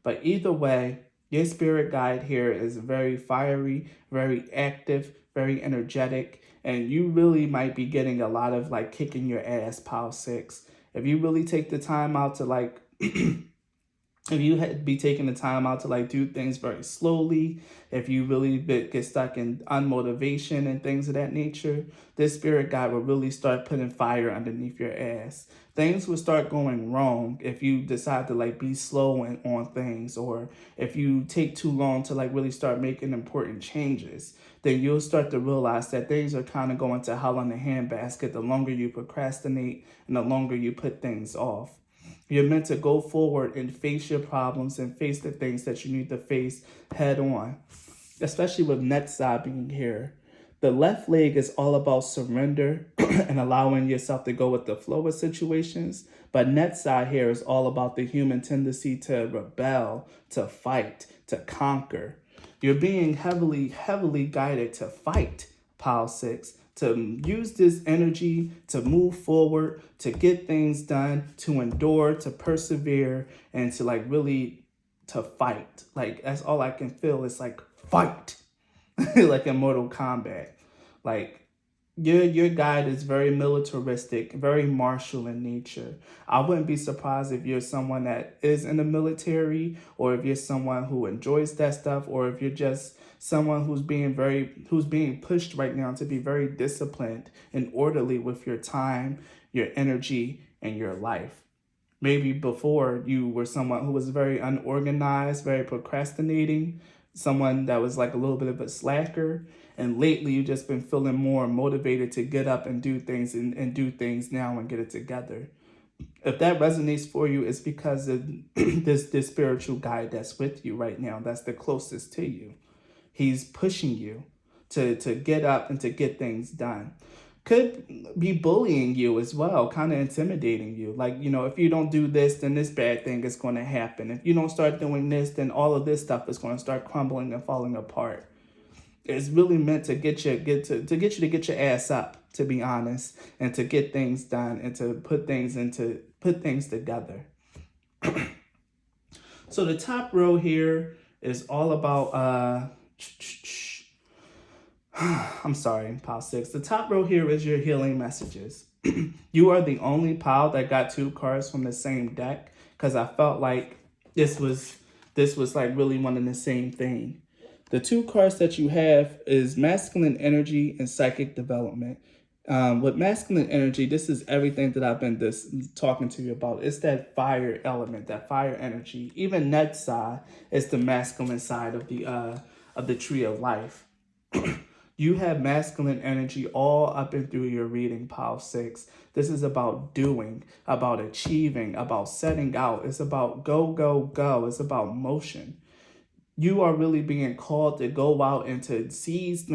But either way, your spirit guide here is very fiery, very active, very energetic, and you really might be getting a lot of like kicking your ass, pile 6. If you really take the time out to like, if you be taking the time out to like do things very slowly, if you really get stuck in unmotivation and things of that nature, this spirit guide will really start putting fire underneath your ass. Things will start going wrong if you decide to like be slow on things, or if you take too long to like really start making important changes. Then you'll start to realize that things are kind of going to hell in the handbasket the longer you procrastinate and the longer you put things off. You're meant to go forward and face your problems and face the things that you need to face head on, especially with Netza being here. The left leg is all about surrender and allowing yourself to go with the flow of situations. But Netza here is all about the human tendency to rebel, to fight, to conquer. You're being heavily, heavily guided to fight, pile 6, to use this energy to move forward, to get things done, to endure, to persevere, and to like really to fight. Like that's all I can feel. It's like fight, like in Mortal Kombat. Like your guide is very militaristic, very martial in nature. I wouldn't be surprised if you're someone that is in the military, or if you're someone who enjoys that stuff, or if you're just someone who's being pushed right now to be very disciplined and orderly with your time, your energy, and your life. Maybe before you were someone who was very unorganized, very procrastinating, someone that was like a little bit of a slacker. And lately you've just been feeling more motivated to get up and do things and do things now and get it together. If that resonates for you, it's because of this spiritual guide that's with you right now, that's the closest to you. He's pushing you to get up and to get things done. could be bullying you as well, kind of intimidating you. Like, if you don't do this, then this bad thing is going to happen. If you don't start doing this, then all of this stuff is going to start crumbling and falling apart. It's really meant to get you to get your ass up, to be honest, and to get things done and to put things together. So the top row here is all about I'm sorry, pile 6. The top row here is your healing messages. You are the only pile that got 2 cards from the same deck, because I felt like this was like really one and the same thing. The 2 cards that you have is masculine energy and psychic development. With masculine energy, this is everything that I've been talking to you about. It's that fire element, that fire energy. Even next side is the masculine side of the tree of life. You have masculine energy all up and through your reading, pile 6. This is about doing, about achieving, about setting out. It's about go, go, go. It's about motion. You are really being called to go out and to seize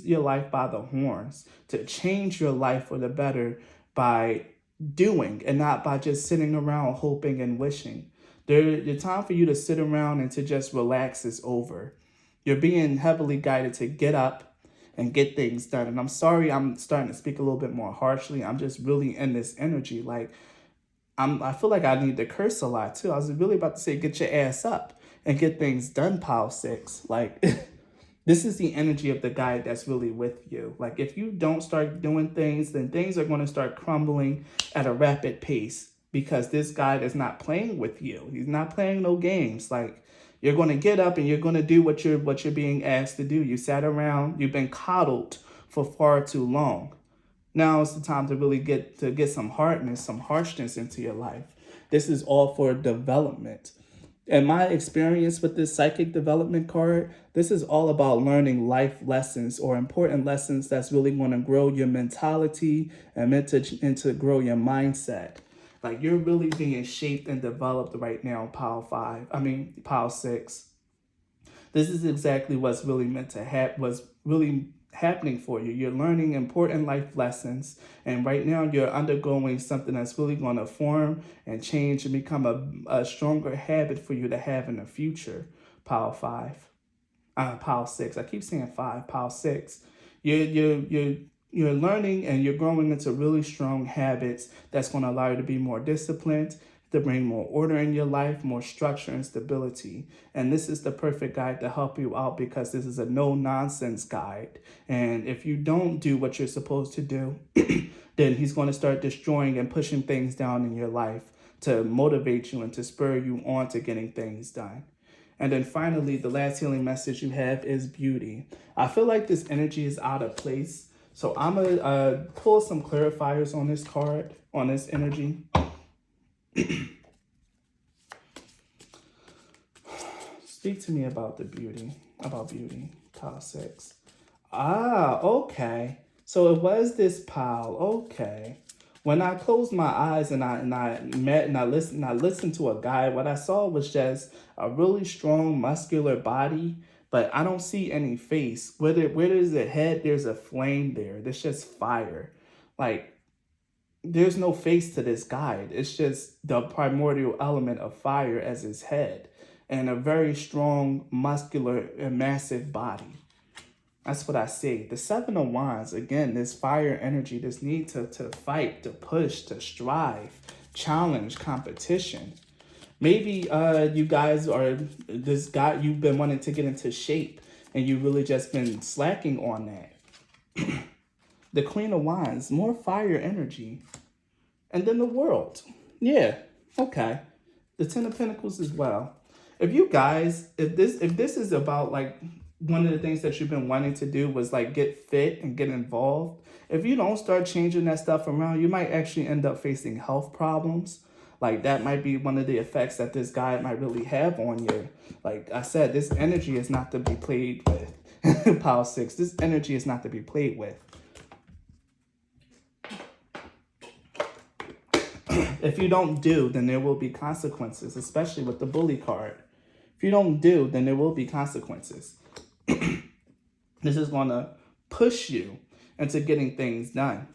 your life by the horns, to change your life for the better by doing and not by just sitting around hoping and wishing. The time for you to sit around and to just relax is over. You're being heavily guided to get up and get things done. And I'm sorry I'm starting to speak a little bit more harshly. I'm just really in this energy. Like, I feel like I need to curse a lot too. I was really about to say, get your ass up and get things done, pile 6. Like, this is the energy of the guy that's really with you. Like, if you don't start doing things, then things are going to start crumbling at a rapid pace, because this guy is not playing with you. He's not playing no games. Like, you're going to get up and you're going to do what you're being asked to do. You sat around, you've been coddled for far too long. Now it's the time to really get some hardness, some harshness into your life. This is all for development. In my experience with this psychic development card, this is all about learning life lessons or important lessons that's really going to grow your mentality and to grow your mindset. Like, you're really being shaped and developed right now, pile 6. This is exactly what's really meant to what's really happening for you. You're learning important life lessons, and right now you're undergoing something that's really going to form and change and become a stronger habit for you to have in the future. Pile 6. I keep saying 5. Pile 6. You're learning and you're growing into really strong habits that's going to allow you to be more disciplined, to bring more order in your life, more structure and stability. And this is the perfect guide to help you out, because this is a no-nonsense guide. And if you don't do what you're supposed to do, then he's going to start destroying and pushing things down in your life to motivate you and to spur you on to getting things done. And then finally, the last healing message you have is beauty. I feel like this energy is out of place. So I'm going to pull some clarifiers on this card, on this energy. Speak to me about beauty, pile 6. Okay. So it was this pile. Okay. When I closed my eyes and I listened to a guy, what I saw was just a really strong muscular body, but I don't see any face. Where there's a head, there's a flame there. There's just fire. Like, there's no face to this guy. It's just the primordial element of fire as his head, and a very strong, muscular, and massive body. That's what I see. The 7 of Wands, again, this fire energy, this need to fight, to push, to strive, challenge, competition. Maybe you guys are this guy, you've been wanting to get into shape, and you've really just been slacking on that. The Queen of Wands, more fire energy. And then the World. Yeah, okay. The 10 of Pentacles as well. If you guys, if this is about, like, one of the things that you've been wanting to do was, like, get fit and get involved, if you don't start changing that stuff around, you might actually end up facing health problems. Like, that might be one of the effects that this guy might really have on you. Like I said, this energy is not to be played with. Pile 6, this energy is not to be played with. If you don't do, then there will be consequences, especially with the bully card. If you don't do, then there will be consequences. This is going to push you into getting things done.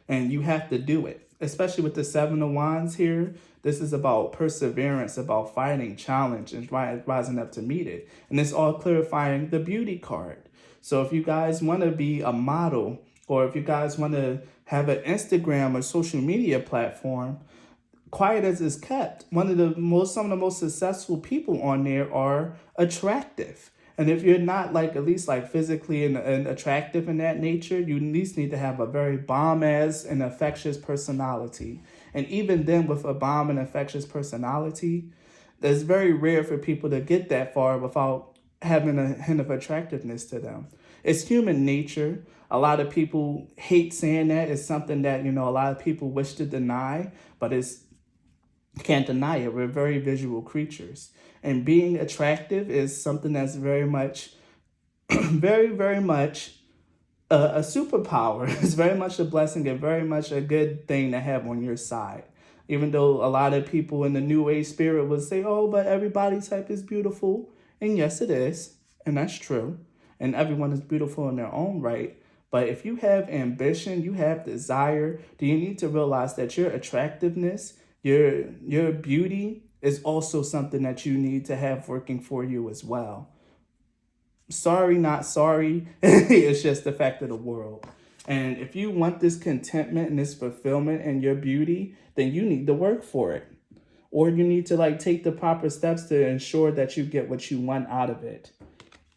And you have to do it, especially with the Seven of Wands here. This is about perseverance, about fighting challenge and rising up to meet it. And it's all clarifying the beauty card. So if you guys want to be a model, or if you guys want to have an Instagram or social media platform, quiet as it's kept, some of the most successful people on there are attractive. And if you're not like at least like physically and attractive in that nature, you at least need to have a very bomb ass and infectious personality. And even then, with a bomb and infectious personality, it's very rare for people to get that far without having a hint of attractiveness to them. It's human nature. A lot of people hate saying that. It's something that, a lot of people wish to deny, but can't deny it. We're very visual creatures. And being attractive is something that's very much, very, very much a superpower. It's very much a blessing and very much a good thing to have on your side. Even though a lot of people in the New Age spirit would say, oh, but everybody type is beautiful. And yes, it is. And that's true. And everyone is beautiful in their own right. But if you have ambition, you have desire, then you need to realize that your attractiveness, your beauty is also something that you need to have working for you as well. Sorry, not sorry. It's just the fact of the world. And if you want this contentment and this fulfillment and your beauty, then you need to work for it. Or you need to take the proper steps to ensure that you get what you want out of it.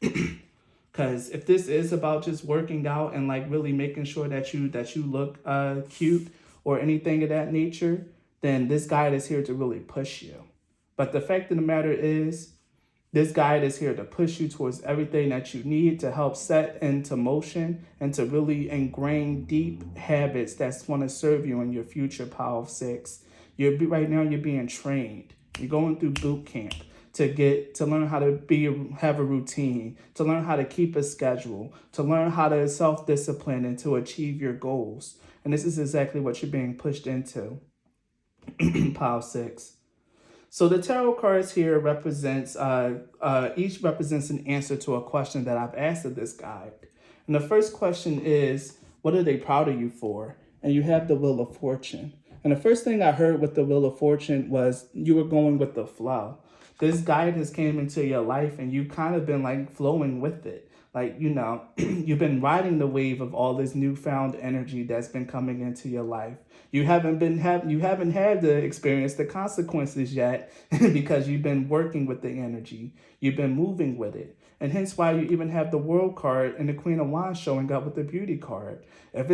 Because if this is about just working out and really making sure that you look cute or anything of that nature, then this guide is here to really push you. But the fact of the matter is, this guide is here to push you towards everything that you need to help set into motion and to really ingrain deep habits that's going to serve you in your future, Power of Six. Right now you're being trained. You're going through boot camp to learn how to have a routine, to learn how to keep a schedule, to learn how to self-discipline and to achieve your goals. And this is exactly what you're being pushed into. Power 6. So the tarot cards here each represents an answer to a question that I've asked of this guide. And the first question is, what are they proud of you for? And you have the Wheel of Fortune. And the first thing I heard with the Wheel of Fortune was you were going with the flow. This guide has came into your life and you've kind of been flowing with it. You've been riding the wave of all this newfound energy that's been coming into your life. You haven't had to experience the consequences yet because you've been working with the energy. You've been moving with it. And hence why you even have the World card and the Queen of Wands showing up with the Beauty card. If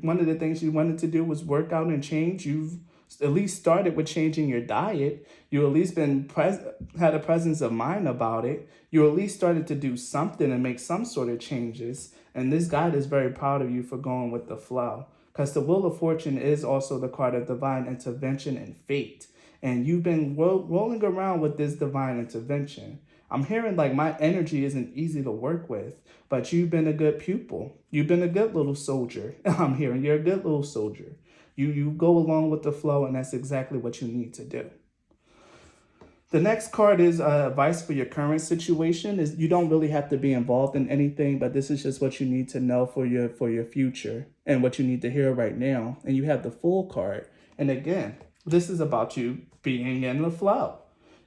one of the things you wanted to do was work out and change, you've at least started with changing your diet. You at least had a presence of mind about it. You at least started to do something and make some sort of changes. And this guide is very proud of you for going with the flow. Because the Wheel of Fortune is also the card of divine intervention and fate. And you've been rolling around with this divine intervention. I'm hearing my energy isn't easy to work with, but you've been a good pupil. You've been a good little soldier. I'm hearing you're a good little soldier. You go along with the flow, and that's exactly what you need to do. The next card is advice for your current situation. Is you don't really have to be involved in anything, but this is just what you need to know for your future and what you need to hear right now. And you have the Fool card. And again, this is about you being in the flow.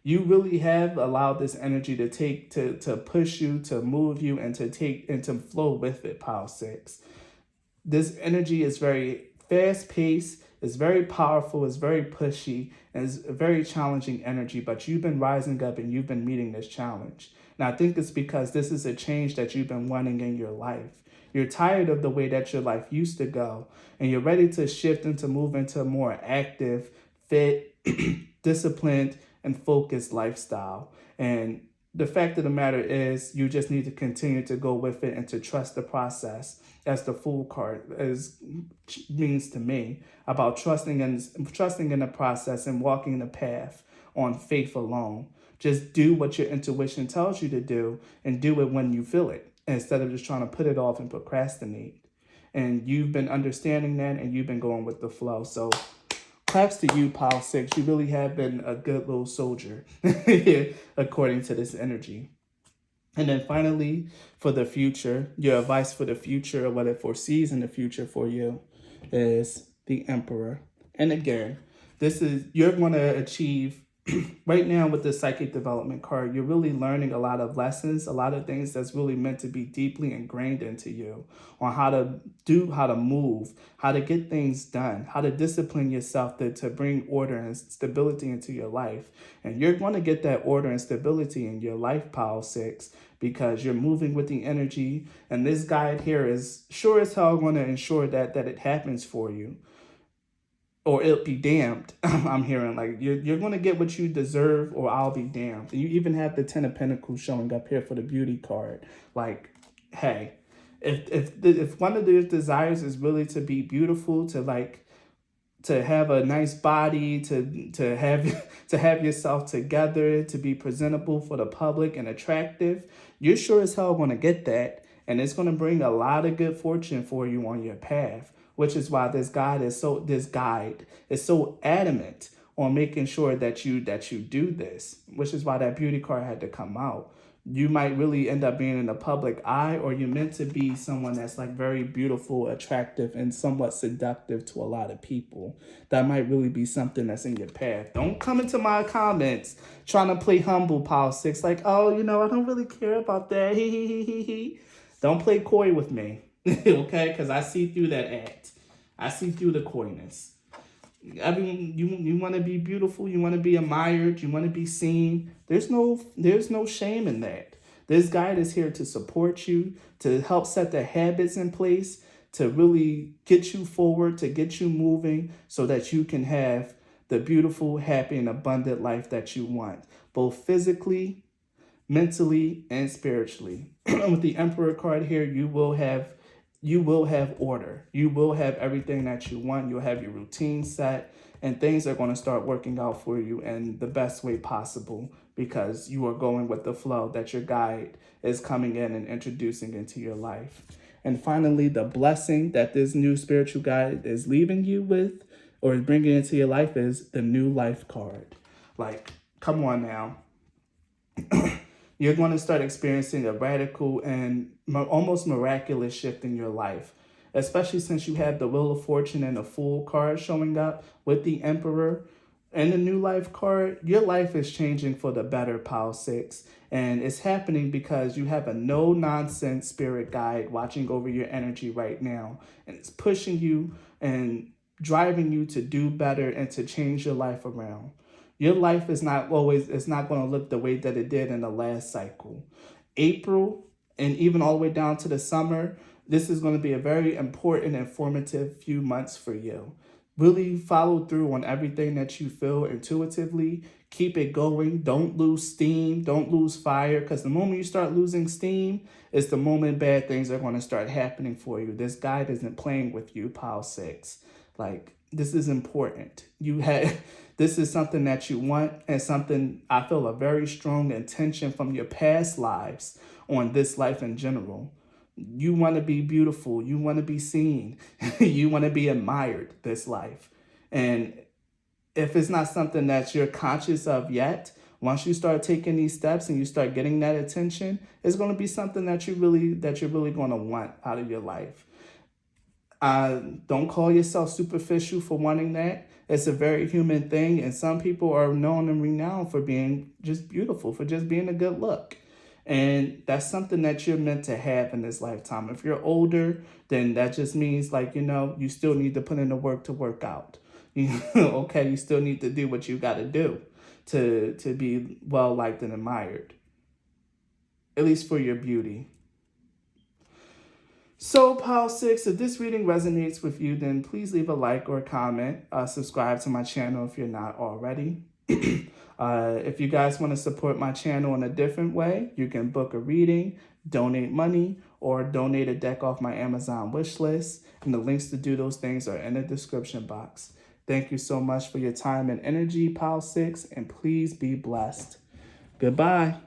You really have allowed this energy to push you, to move you, and to flow with it, Power 6. This energy is very fast-paced, it's very powerful, it's very pushy, and it's a very challenging energy, but you've been rising up and you've been meeting this challenge. Now, I think it's because this is a change that you've been wanting in your life. You're tired of the way that your life used to go, and you're ready to shift and to move into a more active, fit, disciplined, and focused lifestyle. And the fact of the matter is, you just need to continue to go with it and to trust the process, as the Fool card means to me, about trusting in the process and walking the path on faith alone. Just do what your intuition tells you to do and do it when you feel it, instead of just trying to put it off and procrastinate. And you've been understanding that and you've been going with the flow. So claps to you, Power 6. You really have been a good little soldier, according to this energy. And then finally, for the future, your advice for the future, or what it foresees in the future for you, is the Emperor. And again, this is, you're going to achieve right now with the psychic development card. You're really learning a lot of lessons, a lot of things that's really meant to be deeply ingrained into you on how to do, how to move, how to get things done, how to discipline yourself to bring order and stability into your life. And you're going to get that order and stability in your life, Pile 6, because you're moving with the energy. And this guide here is sure as hell going to ensure that it happens for you. Or it'll be damned. I'm hearing like you're going to get what you deserve, or I'll be damned. And you even have the 10 of Pentacles showing up here for the beauty card. Like, hey, if one of their desires is really to be beautiful, to have a nice body, to have yourself together, to be presentable for the public and attractive, you're sure as hell going to get that, and it's going to bring a lot of good fortune for you on your path. Which is why this guide is so adamant on making sure that you do this. Which is why that beauty card had to come out. You might really end up being in the public eye, or you're meant to be someone that's like very beautiful, attractive, and somewhat seductive to a lot of people. That might really be something that's in your path. Don't come into my comments trying to play humble, Pile 6, like, oh, I don't really care about that. He. Don't play coy with me. Okay, because I see through that act. I see through the coyness. I mean, you want to be beautiful, you want to be admired, you want to be seen. There's no shame in that. This guide is here to support you, to help set the habits in place, to really get you forward, to get you moving, so that you can have the beautiful, happy, and abundant life that you want, both physically, mentally, and spiritually. With the Emperor card here, you will have order. You will have everything that you want. You'll have your routine set, and things are going to start working out for you in the best way possible, because you are going with the flow that your guide is coming in and introducing into your life. And finally, the blessing that this new spiritual guide is leaving you with, or is bringing into your life, is the new life card. Like, come on now. You're going to start experiencing a radical and almost miraculous shift in your life, especially since you have the Wheel of Fortune and the Fool card showing up with the Emperor and the new life card. Your life is changing for the better, Pile 6. And it's happening because you have a no-nonsense spirit guide watching over your energy right now. And it's pushing you and driving you to do better and to change your life around. Your life is not going to look the way that it did in the last cycle. April and even all the way down to the summer, this is going to be a very important and formative few months for you. Really follow through on everything that you feel intuitively. Keep it going. Don't lose steam. Don't lose fire, because the moment you start losing steam is the moment bad things are going to start happening for you. This guide isn't playing with you, Pile 6. Like, this is important. This is something that you want, and something I feel a very strong intention from your past lives on this life in general. You want to be beautiful. You want to be seen. You want to be admired this life. And if it's not something that you're conscious of yet, once you start taking these steps and you start getting that attention, it's going to be something that you're really going to want out of your life. Don't call yourself superficial for wanting that. It's a very human thing, and some people are known and renowned for being just beautiful, for just being a good look. And that's something that you're meant to have in this lifetime. If you're older, then that just means, like, you still need to put in the work to work out. Okay, you still need to do what you got to do to be well-liked and admired, at least for your beauty. So, Pile 6, if this reading resonates with you, then please leave a like or a comment. Subscribe to my channel if you're not already. If you guys want to support my channel in a different way, you can book a reading, donate money, or donate a deck off my Amazon wish list. And the links to do those things are in the description box. Thank you so much for your time and energy, Pile 6, and please be blessed. Goodbye.